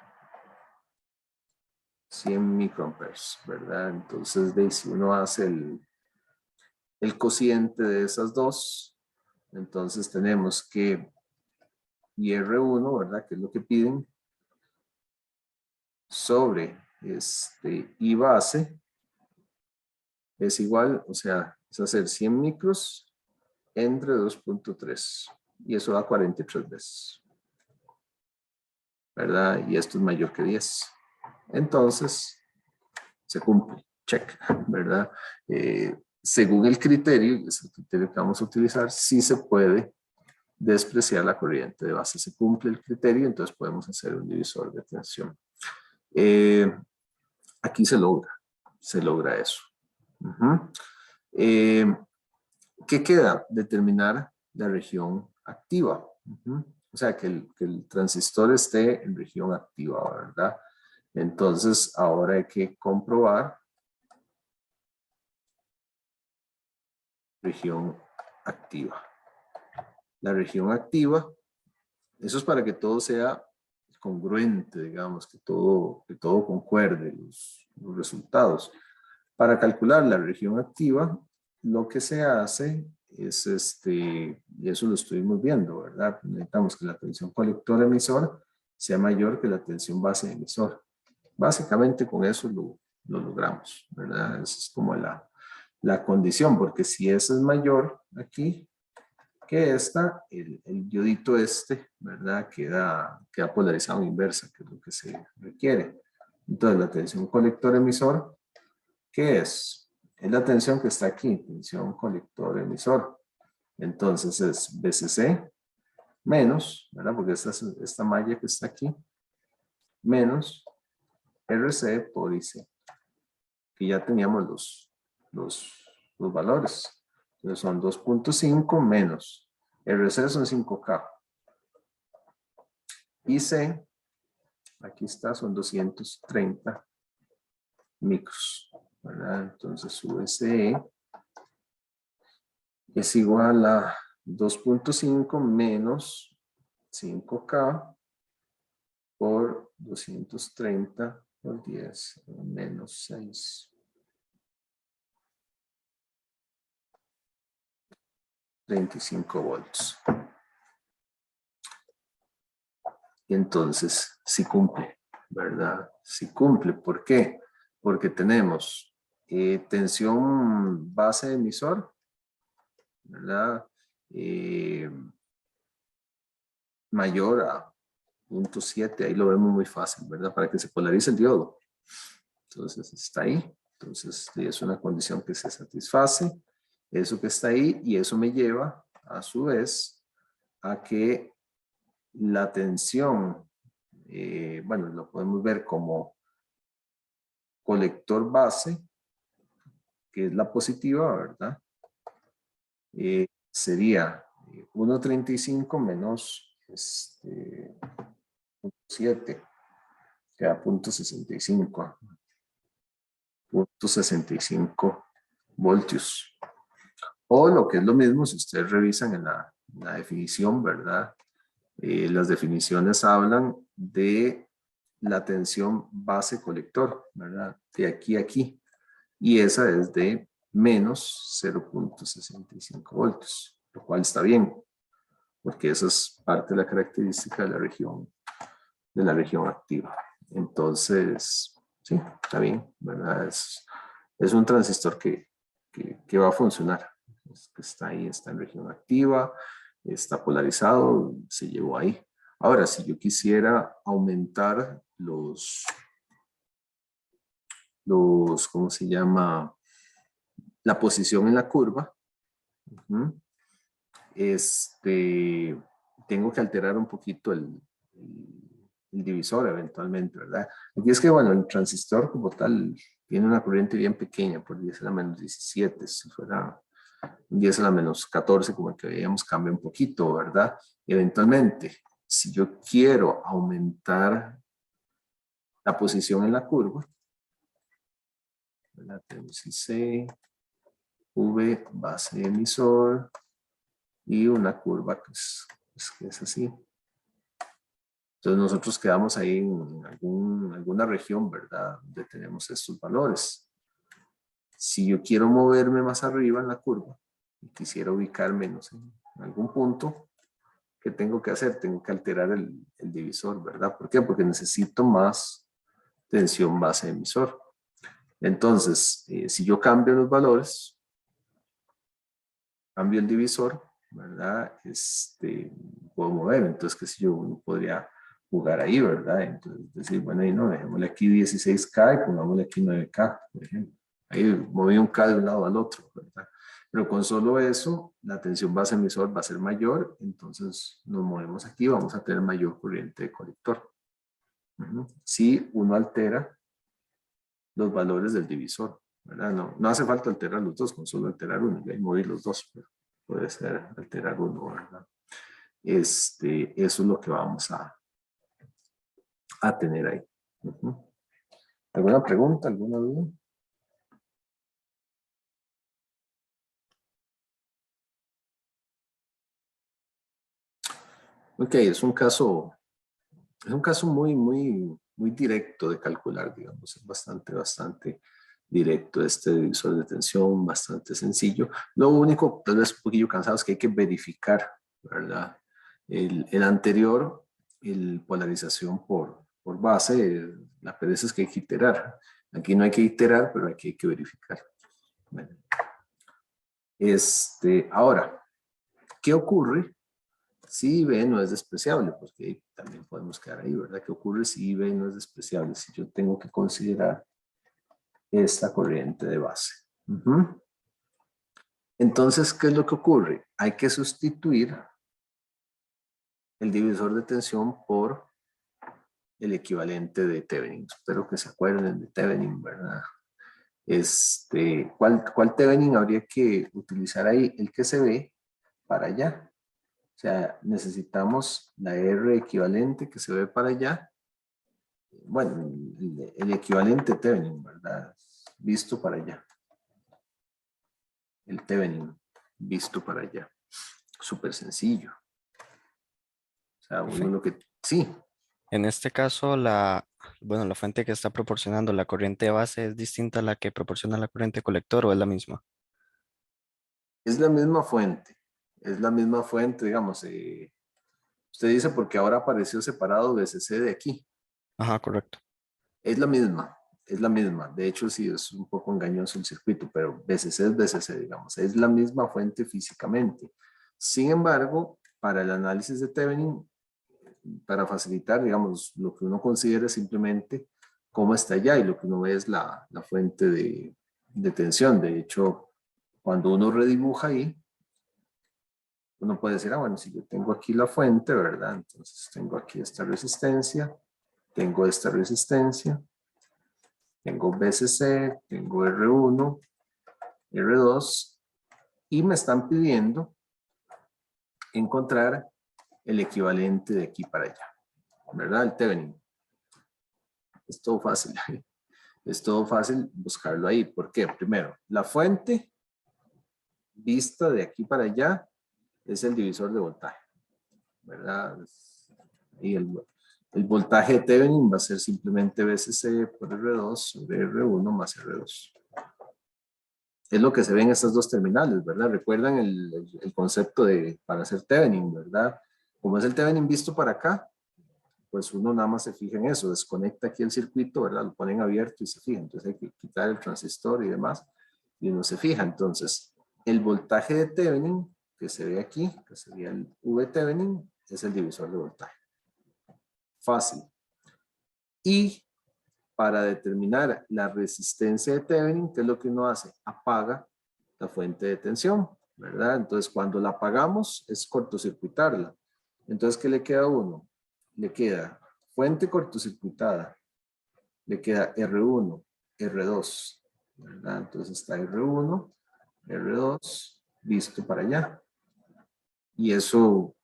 100 microamperes, ¿verdad? Entonces, si uno hace el cociente de esas dos, entonces tenemos que IR1, ¿verdad? Que es lo que piden, sobre I base, es igual, o sea, es hacer 100 micros entre 2.3, y eso da 43 veces, ¿verdad? Y esto es mayor que 10. Entonces, se cumple, check, ¿verdad? Según el criterio, es el criterio que vamos a utilizar, sí se puede despreciar la corriente de base. Se cumple el criterio, entonces podemos hacer un divisor de tensión. Aquí se logra eso. ¿Qué queda? Determinar la región activa. O sea, que el transistor esté en región activa, ¿verdad? Entonces, ahora hay que comprobar región activa. La región activa, eso es para que todo sea congruente, digamos, que todo concuerde, los resultados. Para calcular la región activa, lo que se hace es y eso lo estuvimos viendo, ¿verdad? Necesitamos que la tensión colector-emisor sea mayor que la tensión base-emisor. Básicamente con eso lo logramos, ¿verdad? Esa es como la condición, porque si esa es mayor aquí que esta, el diodito ¿verdad? Queda polarizado en inversa, que es lo que se requiere. Entonces, la tensión colector-emisor, ¿qué es? Es la tensión que está aquí, tensión colector-emisor. Entonces, es BCC menos, ¿verdad? Porque esta malla que está aquí, menos RC por IC, que ya teníamos los valores. Entonces son 2.5 menos RC son 5K. IC, aquí está, son 230 micros, ¿verdad? Entonces su SE es igual a 2.5 menos 5K por 230 por 10 menos 6. 35 volts. Y entonces sí cumple, ¿verdad? Sí cumple. ¿Por qué? Porque tenemos tensión base emisor, ¿verdad? Mayor a 0.7, ahí lo vemos muy fácil, ¿verdad? Para que se polarice el diodo. Entonces está ahí. Entonces es una condición que se satisface. Eso que está ahí, y eso me lleva a su vez a que la tensión, bueno, lo podemos ver como colector base, que es la positiva, ¿verdad? Sería 1.35 menos 7, queda 0.65. 0.65 voltios. O lo que es lo mismo, si ustedes revisan en la definición, ¿verdad? Las definiciones hablan de la tensión base colector, ¿verdad? De aquí a aquí. Y esa es de menos 0.65 voltios, lo cual está bien, porque esa es parte de la característica de la región activa. Entonces, sí, está bien, ¿verdad? Es un transistor que va a funcionar. Que está ahí, está en región activa, está polarizado, se llevó ahí. Ahora, si yo quisiera aumentar ¿cómo se llama? La posición en la curva, tengo que alterar un poquito el divisor eventualmente, ¿verdad? Aquí es que, bueno, el transistor como tal tiene una corriente bien pequeña, por 10 a la menos 17, si fuera 10 a la menos 14, como el que veíamos, cambia un poquito, ¿verdad? Eventualmente, si yo quiero aumentar la posición en la curva, ¿verdad? Tenemos IC, V, base emisor, y una curva que es así. Entonces nosotros quedamos ahí en alguna región, ¿verdad? Donde tenemos estos valores. Si yo quiero moverme más arriba en la curva y quisiera ubicarme, no sé, en algún punto, ¿qué tengo que hacer? Tengo que alterar el divisor, ¿verdad? ¿Por qué? Porque necesito más tensión base emisor. Entonces, si yo cambio los valores, cambio el divisor, ¿verdad? Puedo mover. Entonces, qué sé yo, uno podría jugar ahí, ¿verdad? Entonces, decir, bueno, ahí no, dejémosle aquí 16K y pongámosle aquí 9K, por ejemplo. Ahí moví un K de un lado al otro, ¿verdad? Pero con solo eso, la tensión base emisor va a ser mayor, entonces nos movemos aquí, vamos a tener mayor corriente de colector. Si uno altera los valores del divisor, ¿verdad? No hace falta alterar los dos, con solo alterar uno, y mover los dos, pero puede ser alterar uno, ¿verdad? Eso es lo que vamos a tener ahí. ¿Alguna pregunta, alguna duda? Ok, es un caso muy directo de calcular, digamos, es bastante directo este divisor de tensión, bastante sencillo. Lo único, tal vez un poquillo cansado, es que hay que verificar, ¿verdad? El anterior, el polarización por base, la pereza es que hay que iterar. Aquí no hay que iterar, pero aquí hay que verificar. Bueno. Ahora, ¿Qué ocurre si IB no es despreciable? Porque también podemos quedar ahí, ¿verdad? ¿Qué ocurre si IB no es despreciable? Si yo tengo que considerar esta corriente de base. Entonces, ¿qué es lo que ocurre? Hay que sustituir el divisor de tensión por el equivalente de Thevenin. Espero que se acuerden de Thevenin, ¿verdad? ¿Cuál Thevenin habría que utilizar ahí? El que se ve para allá. O sea, necesitamos la R equivalente que se ve para allá. Bueno, el equivalente Thevenin, ¿verdad? Visto para allá. El Thevenin visto para allá. Súper sencillo. O sea, uno lo que... Sí, En este caso, bueno, la fuente que está proporcionando la corriente de base es distinta a la que proporciona la corriente colector o es la misma. es la misma fuente. Es la misma fuente, digamos. Usted dice porque ahora apareció separado BCC de aquí. Ajá, correcto. Es la misma, es la misma. De hecho, sí, es un poco engañoso el circuito, pero BCC es BCC, digamos. Es la misma fuente físicamente. Sin embargo, para el análisis de Thevenin, para facilitar, digamos, lo que uno considera simplemente cómo está allá y lo que uno ve es la fuente de tensión. De hecho, cuando uno redibuja ahí, uno puede decir, bueno, si yo tengo aquí la fuente, ¿verdad? Entonces tengo aquí esta resistencia, tengo esta resistencia, tengo BCC, tengo R1, R2, y me están pidiendo encontrar el equivalente de aquí para allá, ¿verdad? El Thevenin. Es todo fácil. Es todo fácil buscarlo ahí. ¿Por qué? Primero, la fuente vista de aquí para allá es el divisor de voltaje, ¿verdad? Y el voltaje de Thevenin va a ser simplemente BCC por R2 sobre R1 más R2. Es lo que se ve en estas dos terminales, ¿verdad? Recuerdan el concepto para hacer Thevenin, ¿verdad? Como es el Thevenin visto para acá, pues uno nada más se fija en eso, desconecta aquí el circuito, ¿verdad? Lo ponen abierto y se fija. Entonces hay que quitar el transistor y demás, y uno se fija. Entonces, el voltaje de Thevenin, que se ve aquí, que sería el V Thevenin, es el divisor de voltaje. Fácil. Y para determinar la resistencia de Thevenin, ¿qué es lo que uno hace? Apaga la fuente de tensión, ¿verdad? Entonces, cuando la apagamos, es cortocircuitarla. Entonces, ¿qué le queda a uno? Le queda fuente cortocircuitada, le queda R1, R2, ¿verdad? Entonces está R1, R2, visto para allá. Y eso, o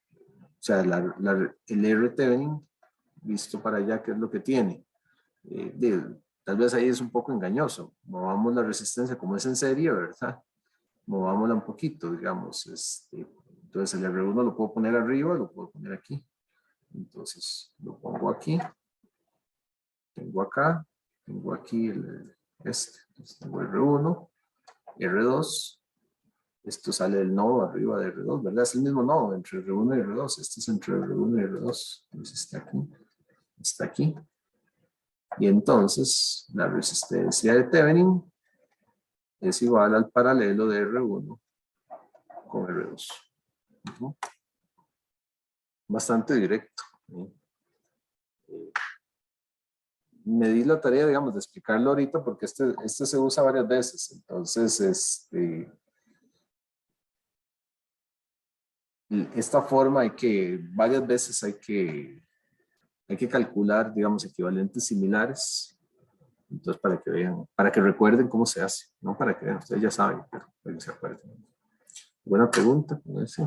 sea, el R Thevenin, visto para allá, ¿qué es lo que tiene? Tal vez ahí es un poco engañoso. Movamos la resistencia como es en serie, ¿verdad? Movámosla un poquito, digamos. Entonces el R1 lo puedo poner arriba, lo puedo poner aquí. Entonces lo pongo aquí. Tengo acá, tengo aquí entonces tengo R1, R2. Esto sale del nodo arriba de R2, ¿verdad? Es el mismo nodo entre R1 y R2. Este es entre R1 y R2. Entonces está aquí. Está aquí. Y entonces la resistencia de Thevenin es igual al paralelo de R1 con R2. Bastante directo. Me di la tarea, digamos, de explicarlo ahorita porque este se usa varias veces. Entonces, esta forma varias veces hay que calcular, digamos, equivalentes similares. Entonces, para que vean, para que recuerden cómo se hace, no para que vean, ustedes ya saben, pero para que se acuerden. Buena pregunta, sí.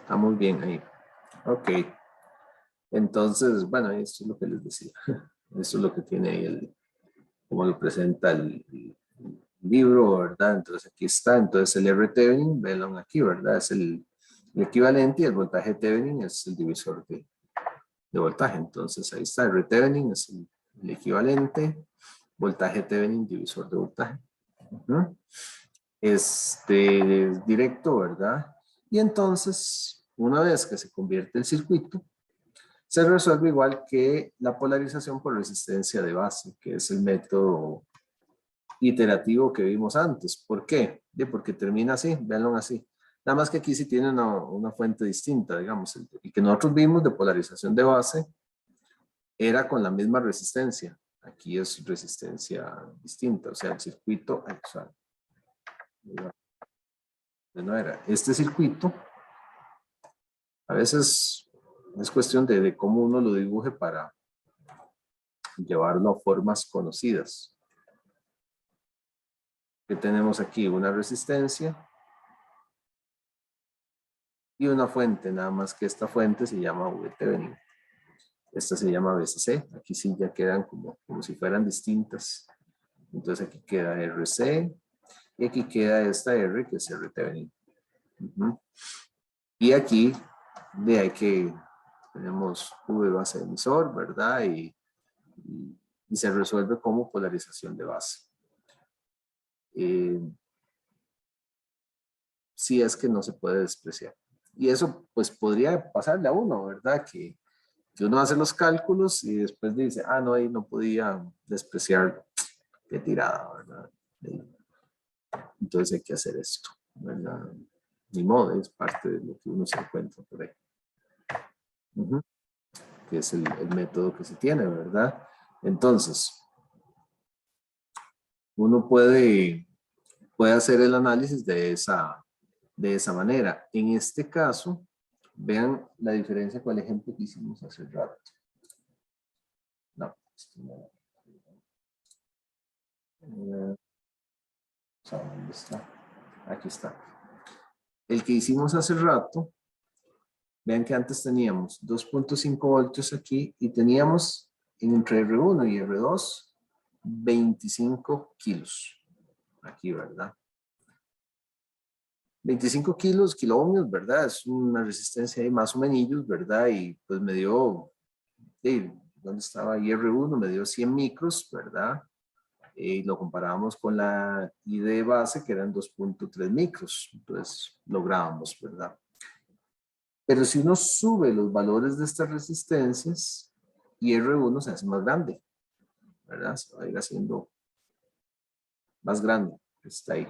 Está muy bien ahí. Ok. Entonces, bueno, esto es lo que les decía. Esto es lo que tiene ahí como lo presenta el libro, ¿verdad? Entonces aquí está. Entonces el R Thevenin, vean aquí, ¿verdad? Es el equivalente y el voltaje Thevenin es el divisor de voltaje. Entonces ahí está. R Thevenin es el equivalente. Voltaje Thevenin, divisor de voltaje. Directo, ¿verdad? Y entonces, una vez que se convierte el circuito, se resuelve igual que la polarización por resistencia de base, que es el método iterativo que vimos antes. ¿Por qué? Porque termina así, véanlo así. Nada más que aquí sí tiene una fuente distinta, digamos, y que nosotros vimos de polarización de base era con la misma resistencia. Aquí es resistencia distinta, o sea, el circuito, no era este circuito. A veces es cuestión de cómo uno lo dibuje para llevarlo a formas conocidas. Que tenemos aquí una resistencia y una fuente, nada más que esta fuente se llama VThevenin. Esta se llama VCC. Aquí sí ya quedan como si fueran distintas. Entonces aquí queda RC y aquí queda esta R que es RThevenin. Y aquí de ahí que tenemos V base de emisor, ¿verdad? Y se resuelve como polarización de base. Si es que no se puede despreciar. Y eso pues podría pasarle a uno, ¿verdad? Que uno hace los cálculos y después dice, ah, no, ahí no podía despreciarlo. Qué tirada, ¿verdad? Entonces hay que hacer esto, ¿verdad? Ni modo, es parte de lo que uno se encuentra por ahí. Que es el método que se tiene, ¿verdad? Entonces, uno puede hacer el análisis de esa manera. En este caso, vean la diferencia con el ejemplo que hicimos hace rato. No, esto no. ¿Dónde está? Aquí está. El que hicimos hace rato, vean que antes teníamos 2.5 voltios aquí y teníamos entre R1 y R2 25 kilos. Aquí, ¿verdad? 25 kilos, kilo ohmios, ¿verdad? Es una resistencia ahí más o menos, ¿verdad? Y pues me dio, ¿dónde estaba? IR1 me dio 100 micros, ¿verdad? Y lo comparábamos con la ID base que eran 2.3 micros, entonces lográbamos, ¿verdad? Pero si uno sube los valores de estas resistencias, IR1 se hace más grande, ¿verdad? Se va a ir haciendo más grande, está ahí.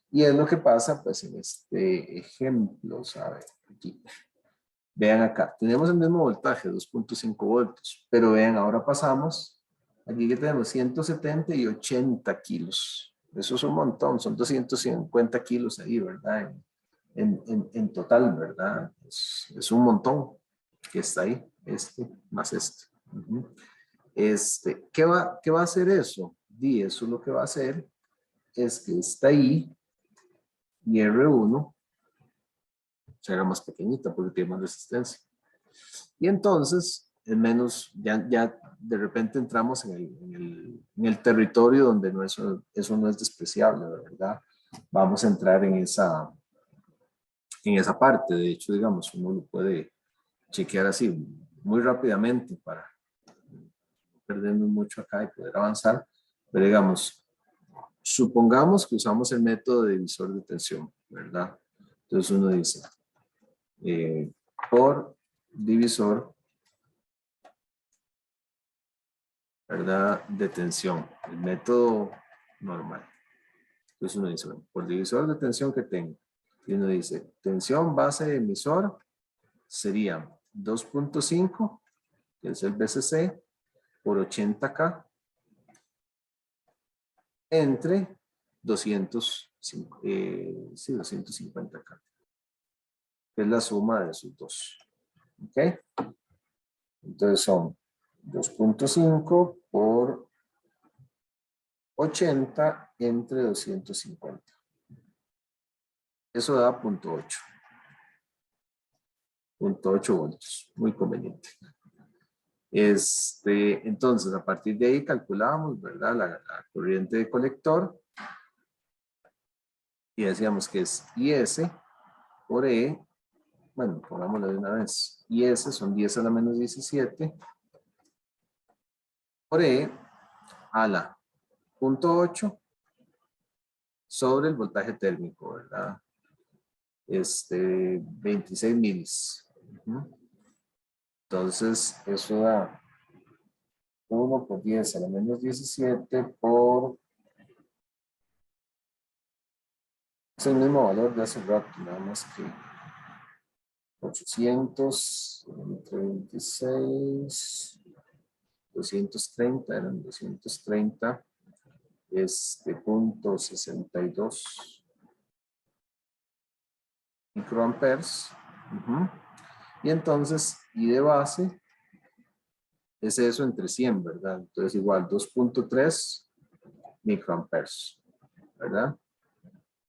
Y es lo que pasa, pues, en este ejemplo, ¿sabe? Aquí. Vean acá, tenemos el mismo voltaje, 2.5 voltios, pero vean, ahora pasamos, aquí que tenemos 170 y 80 kilos. Eso es un montón, son 250 kilos ahí, ¿verdad? En total, ¿verdad? Es un montón que está ahí, este más este. ¿Qué va a hacer eso? Y eso lo que va a hacer es que está ahí y R1 se haga más pequeñita porque tiene más resistencia. Y entonces, menos, ya de repente entramos en el territorio donde eso no es despreciable, ¿verdad? Vamos a entrar en esa parte. De hecho, digamos, uno lo puede chequear así muy rápidamente para no perdernos mucho acá y poder avanzar. Pero digamos, supongamos que usamos el método de divisor de tensión, ¿verdad? Entonces uno dice, por divisor, ¿verdad? De tensión, el método normal. Entonces uno dice, bueno, por divisor de tensión que tengo, y uno dice, tensión base de emisor sería 2.5, que es el BCC, por 80K, entre 250K, que es la suma de esos dos. ¿Ok? Entonces son 2.5 por 80 entre 250. Eso da 0.8. 0.8 voltios. Muy conveniente. Entonces, a partir de ahí calculábamos, ¿verdad? La corriente de colector. Y decíamos que es IS por E. Bueno, pongámoslo de una vez. IS son 10 a la menos 17 por E a la 0.8 sobre el voltaje térmico, ¿verdad? 26 milis. Entonces, eso da 1 por 10 a la menos 17 por Es el mismo valor de hace rato, nada más que 800 entre 26, 230, eran 230, punto 62 microamperes. Ujú. Y entonces, y de base, es eso entre 100, ¿verdad? Entonces igual 2.3 microamperes, ¿verdad?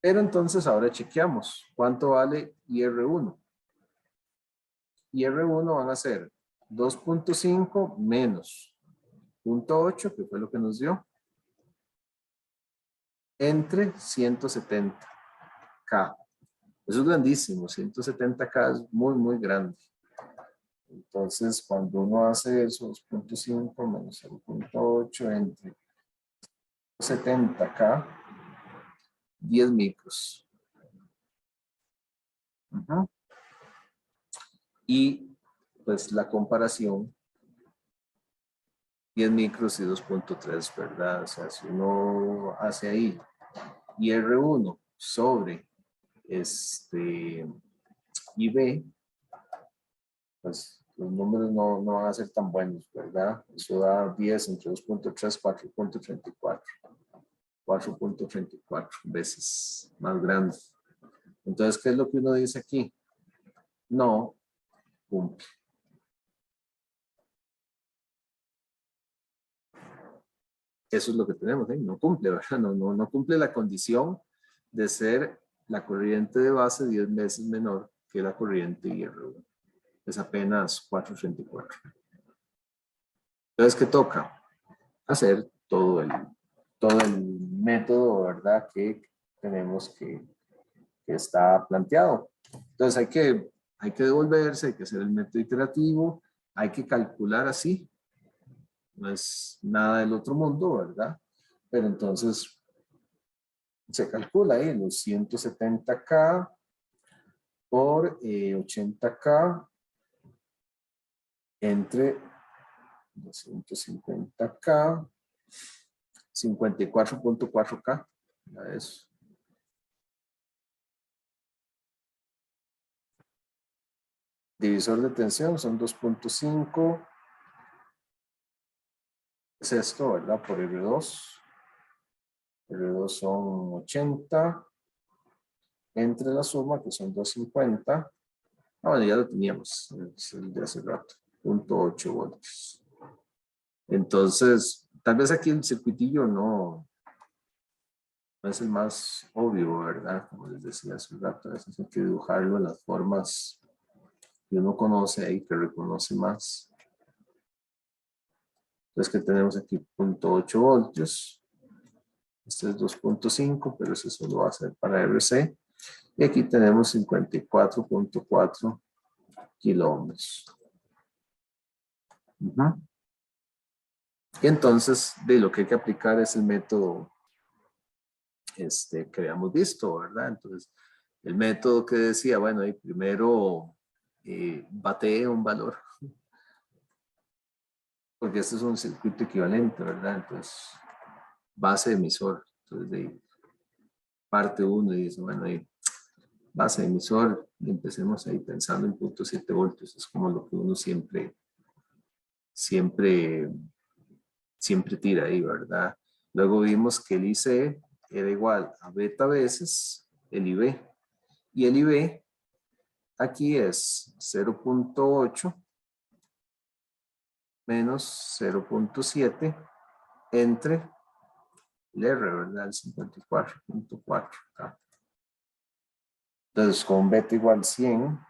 Pero entonces ahora chequeamos cuánto vale IR1. IR1 van a ser 2.5 menos 0.8, que fue lo que nos dio, entre 170K. Eso es grandísimo, 170K es muy, muy grande. Entonces, cuando uno hace eso, 2.5 menos 0.8 entre 70K, 10 micros. Ujú. Y pues la comparación, 10 micros y 2.3, ¿verdad? O sea, si uno hace ahí IR1 sobre IB, pues los números no van a ser tan buenos, ¿verdad? Eso da 10 entre 2.3, 4.34. 4.34 veces más grande. Entonces, ¿qué es lo que uno dice aquí? No cumple. Eso es lo que tenemos, ¿eh? No cumple, ¿verdad? No cumple la condición de ser la corriente de base 10 veces menor que la corriente IR1. Es apenas 4.34. Entonces, ¿qué toca? Hacer todo el método, ¿verdad? Que tenemos que está planteado. Entonces hay que devolverse, hay que hacer el método iterativo, hay que calcular así. No es nada del otro mundo, ¿verdad? Pero entonces se calcula ahí los 170K por 80K entre 250K, 54.4K. Eso. Divisor de tensión son 2.5. Es esto, ¿verdad? Por R2. R2 son 80. Entre la suma, que son 250. Ah, bueno, ya lo teníamos. Es el de hace rato. 0.8 voltios. Entonces, tal vez aquí el circuitillo no es el más obvio, ¿verdad? Como les decía hace rato, a veces hay que dibujarlo en las formas que uno conoce ahí, que reconoce más. Entonces, que tenemos aquí 0.8 voltios. Este es 2.5, pero eso solo va a ser para RC. Y aquí tenemos 54.4 kilómetros. Y entonces, de lo que hay que aplicar es el método que habíamos visto, ¿verdad? Entonces, el método que decía, bueno, y primero batee un valor, porque este es un circuito equivalente, ¿verdad? Entonces, base emisor. Entonces, de parte uno y dice, bueno, y base emisor, y empecemos ahí pensando en 0.7 voltios. Es como lo que uno siempre tira ahí, ¿verdad? Luego vimos que el IC era igual a beta veces el IB. Y el IB aquí es 0.8 menos 0.7 entre el R, ¿verdad? El 54.4. Entonces, con beta igual 100,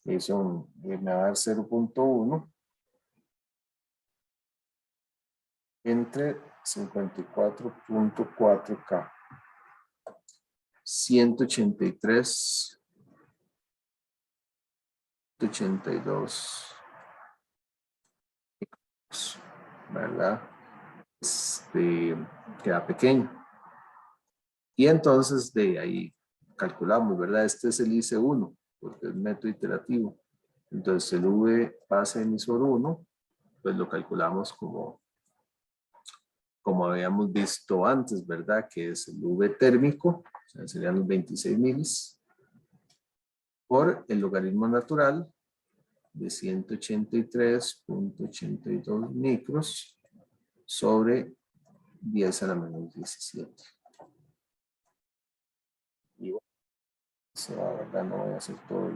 eso me va a dar 0.1 entre 54.4K. 183, 182, ¿verdad? Queda pequeño. Y entonces de ahí calculamos, ¿verdad? Este es el IC1, porque es método iterativo. Entonces el V base emisor 1, pues lo calculamos como como habíamos visto antes, ¿verdad? Que es el V térmico, o sea, serían los 26 milis, por el logaritmo natural de 183.82 micros sobre 10 a la menos 17. Y bueno, se va, ¿verdad? No voy a hacer todo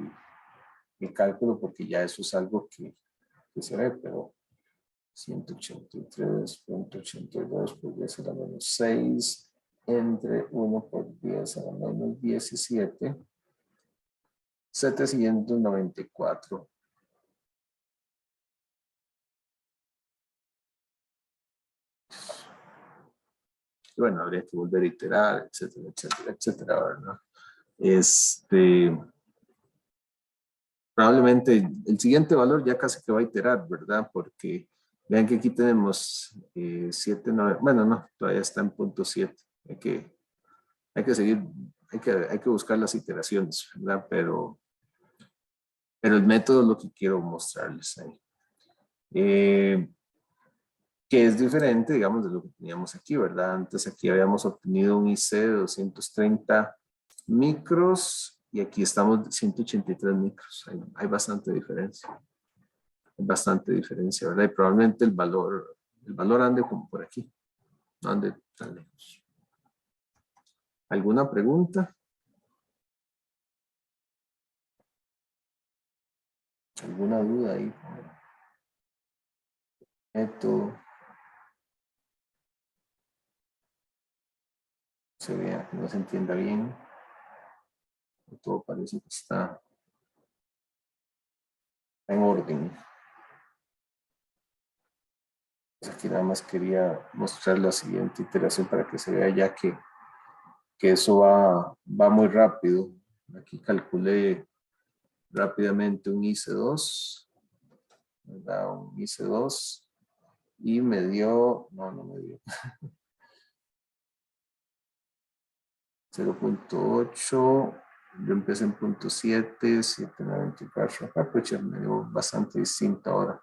el cálculo porque ya eso es algo que se ve, pero 183.82 por 10 a la menos 6 entre 1 por 10 a la menos 17, 794. Bueno, habría que volver a iterar, etcétera, etcétera, etcétera, ¿verdad? Probablemente el siguiente valor ya casi que va a iterar, ¿verdad? Porque vean que aquí tenemos 7, 9, bueno, no, todavía está en punto 7. Hay que seguir, hay que buscar las iteraciones, ¿verdad? Pero el método es lo que quiero mostrarles ahí. Que es diferente, digamos, de lo que teníamos aquí, ¿verdad? Antes aquí habíamos obtenido un IC de 230 micros y aquí estamos de 183 micros. Hay bastante diferencia. Hay bastante diferencia, ¿verdad? Y probablemente el valor ande como por aquí, no ande tan lejos. ¿Alguna pregunta? ¿Alguna duda ahí? Método. Se vea que no se entienda bien. Todo parece que está en orden. Pues aquí nada más quería mostrar la siguiente iteración para que se vea ya que eso va muy rápido. Aquí calculé rápidamente un IC2, ¿verdad? Un IC2 y me dio, no me dio 0.8, yo empecé en punto 7, 794, pues ya me dio bastante distinto ahora.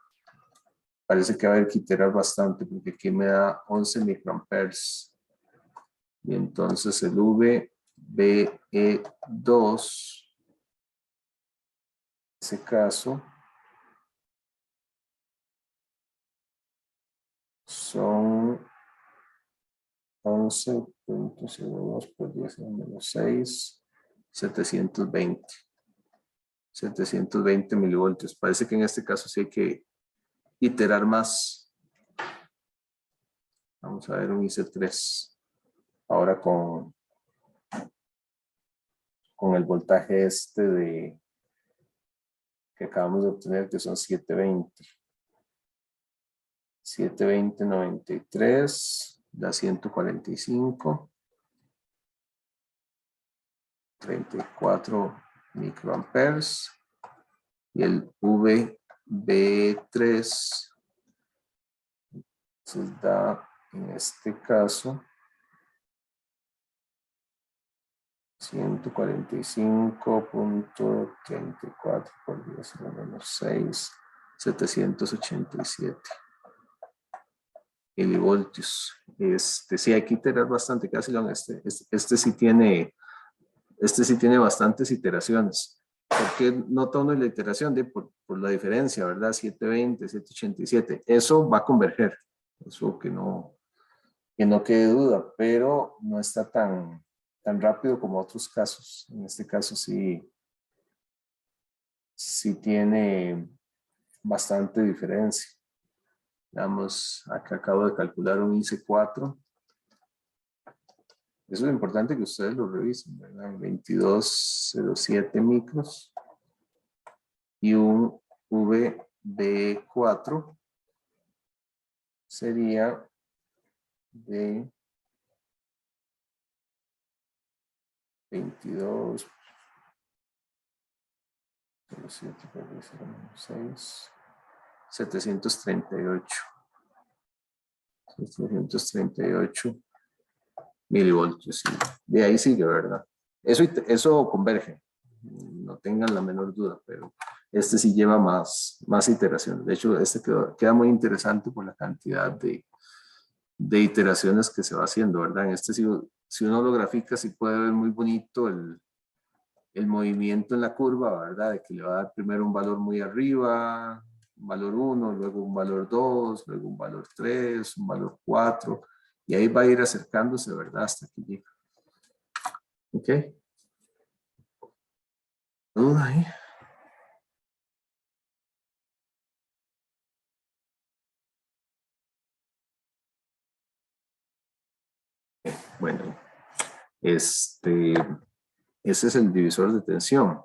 Parece que va a haber que iterar bastante porque aquí me da 11 microamperes. Y entonces el VBE2, en ese caso, son 11.02 por 10 a la menos 6, 720. 720 milivoltios. Parece que en este caso sí hay que iterar más. Vamos a ver un IC3. Ahora con el voltaje que acabamos de obtener, que son 720. 720.93 da 145. 34 microamperes. Y el VB3 se da en este caso 145.34 por 10 a la menos 6, 787 milivoltios. Sí hay que iterar bastante, casi este sí tiene bastantes iteraciones. ¿Por qué nota uno la iteración? Por la diferencia, ¿verdad? 720, 787. Eso va a converger. Eso que no quede duda, pero no está tan rápido como otros casos. En este caso sí tiene bastante diferencia. Veamos, acá acabo de calcular un IC4. Eso es importante que ustedes lo revisen, ¿verdad? 22.07 micros y un VB4 sería de 22.07 por 10 a la menos 6, 738 milivoltios. De ahí sigue, ¿verdad? Eso converge, no tengan la menor duda, pero este sí lleva más iteraciones. De hecho, este queda muy interesante por la cantidad de iteraciones que se va haciendo, ¿verdad? En este, si uno lo grafica, sí puede ver muy bonito el movimiento en la curva, ¿verdad? De que le va a dar primero un valor muy arriba, un valor 1, luego un valor 2, luego un valor 3, un valor 4, y ahí va a ir acercándose, ¿verdad? Hasta que llega. ¿Ok? ¿Duda ahí? Bueno, ese es el divisor de tensión.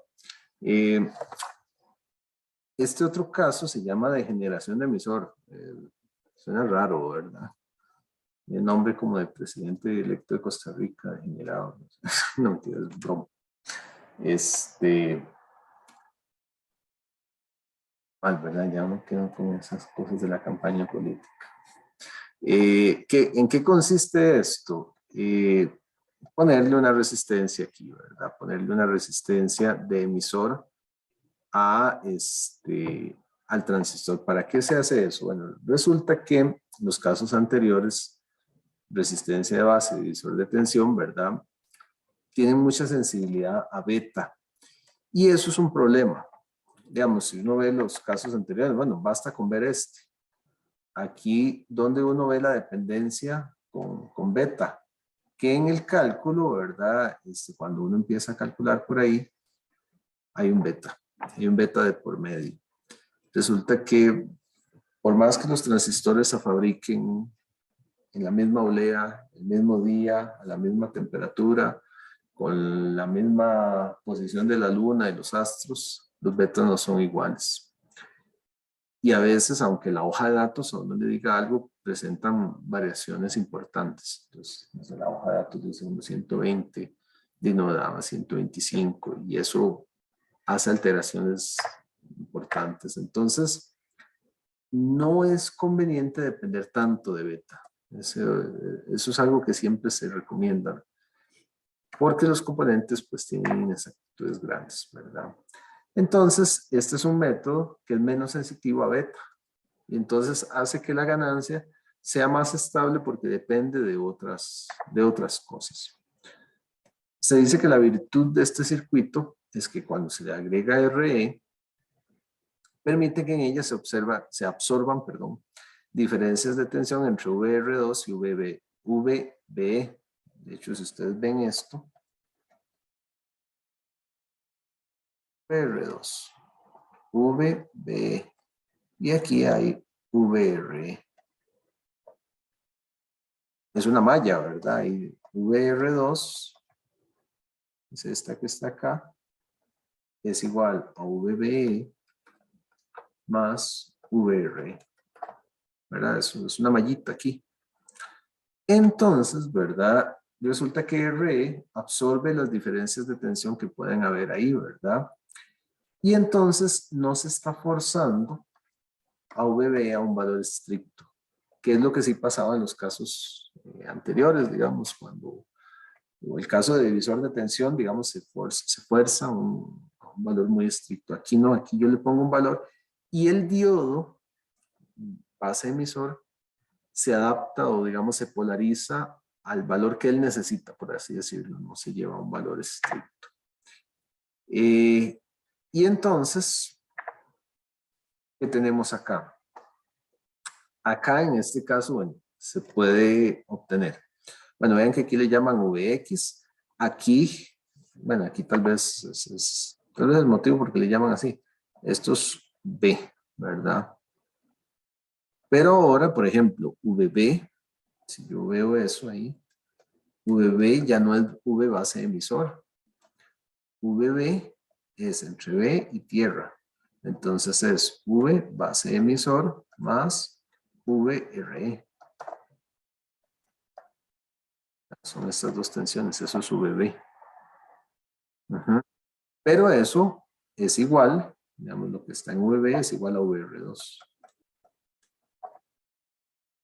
Este otro caso se llama degeneración de emisor. Suena raro, ¿verdad? El nombre como de presidente electo de Costa Rica, degenerado. No, mentira, es broma. Mal, ¿verdad? Ya no quedo con esas cosas de la campaña política. ¿En qué consiste esto? Ponerle una resistencia aquí, ¿verdad? Ponerle una resistencia de emisor al transistor. ¿Para qué se hace eso? Bueno, resulta que en los casos anteriores, resistencia de base, divisor de tensión, ¿verdad? Tienen mucha sensibilidad a beta. Y eso es un problema. Digamos, si uno ve los casos anteriores, bueno, basta con ver este. Aquí donde uno ve la dependencia con beta, que en el cálculo, ¿verdad? Cuando uno empieza a calcular por ahí, hay un beta de por medio. Resulta que por más que los transistores se fabriquen en la misma olea, el mismo día, a la misma temperatura, con la misma posición de la luna y los astros, los betas no son iguales. Y a veces, aunque la hoja de datos a uno le diga algo, presentan variaciones importantes. Entonces, la hoja de datos dice 120, y no daba 125, y eso hace alteraciones importantes. Entonces, no es conveniente depender tanto de beta. Eso es algo que siempre se recomienda, porque los componentes pues tienen inexactitudes grandes, ¿verdad? Entonces, este es un método que es menos sensitivo a beta, y entonces hace que la ganancia sea más estable porque depende de otras cosas. Se dice que la virtud de este circuito es que cuando se le agrega RE, permite que en ella se absorban diferencias de tensión entre VR2 y VBE. De hecho, si ustedes ven esto, VR2, VBE, y aquí hay VR. Es una malla, ¿verdad? Y VR2, es esta que está acá, es igual a VBE más VR, ¿verdad? Es una mallita aquí. Entonces, ¿verdad? Resulta que RE absorbe las diferencias de tensión que pueden haber ahí, ¿verdad? Y entonces no se está forzando a VB a un valor estricto, que es lo que sí pasaba en los casos anteriores, digamos, cuando o el caso de divisor de tensión, digamos, se fuerza a un valor muy estricto. Aquí no, aquí yo le pongo un valor y el diodo, base emisor, se adapta o digamos se polariza al valor que él necesita, por así decirlo, no se lleva a un valor estricto. Y entonces, ¿qué tenemos acá? Acá en este caso, bueno, se puede obtener. Bueno, vean que aquí le llaman Vx. Aquí, bueno, aquí tal vez tal vez el motivo por qué le llaman así. Esto es B, ¿verdad? Pero ahora, por ejemplo, VB, si yo veo eso ahí, VB ya no es V base emisor. VB es entre B y tierra. Entonces es V base emisor más VRE. Son estas dos tensiones, eso es VB. Pero eso es igual, digamos lo que está en VB es igual a VR2.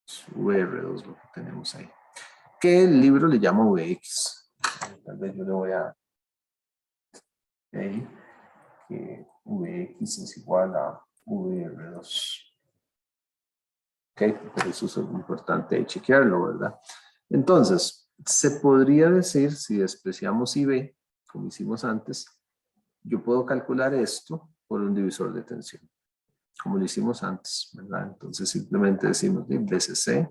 Es VR2 lo que tenemos ahí. Que el libro le llama VX. Tal vez yo le voy a... Okay, que VX es igual a VR2. Pero eso es importante chequearlo, ¿verdad? Entonces, se podría decir, si despreciamos IB, como hicimos antes, yo puedo calcular esto por un divisor de tensión, como lo hicimos antes, ¿verdad? Entonces simplemente decimos que BCC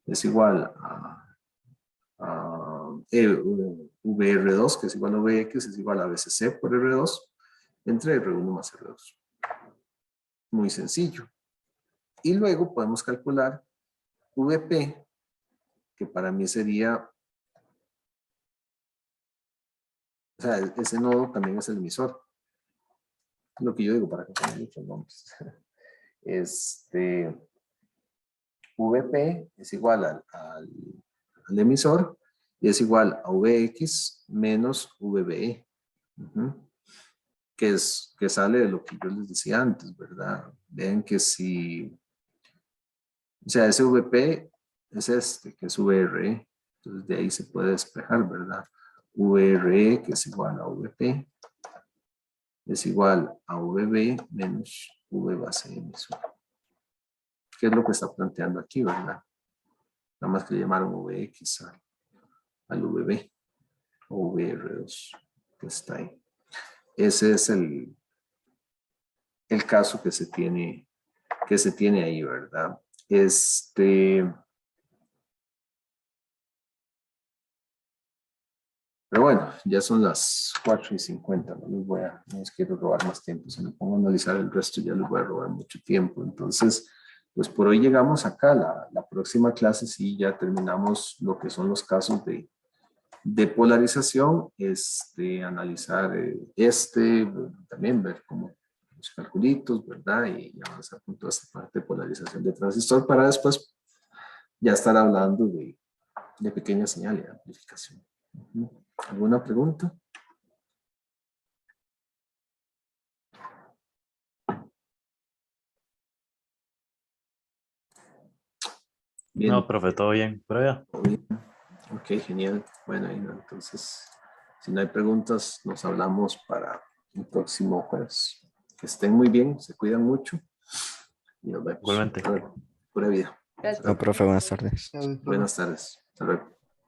es igual a VR2, que es igual a VX, es igual a BCC por R2, entre R1 más R2. Muy sencillo. Y luego podemos calcular VP, que para mí sería, o sea, ese nodo también es el emisor. Lo que yo digo para que tengan muchos nombres. VP es igual al emisor y es igual a VX menos VBE. Que sale de lo que yo les decía antes, ¿verdad? Vean que si, o sea, ese VP es que es VRE, entonces de ahí se puede despejar, ¿verdad? VRE, que es igual a VP, es igual a VB menos V base emisor. ¿Qué es lo que está planteando aquí, verdad? Nada más que le llamaron VX al VB o VR2 que está ahí. Ese es el caso que se tiene ahí, ¿verdad? Pero bueno, ya son las 4:50, no les quiero robar más tiempo, si me pongo a analizar el resto ya les voy a robar mucho tiempo. Entonces, pues por hoy llegamos acá, la próxima clase sí ya terminamos lo que son los casos de polarización, analizar también ver cómo los calculitos, ¿verdad? Y avanzar con toda esta parte de polarización de transistor para después ya estar hablando de pequeña señal y de amplificación. ¿Alguna pregunta? Bien. No, profe, todo bien. Pero ya. Ok, genial. Bueno, entonces, si no hay preguntas, nos hablamos para el próximo jueves. Que estén muy bien, se cuidan mucho y nos vemos. Igualmente. Hasta luego. Pura vida. Gracias. No, profe, buenas tardes. Buenas tardes. Hasta luego.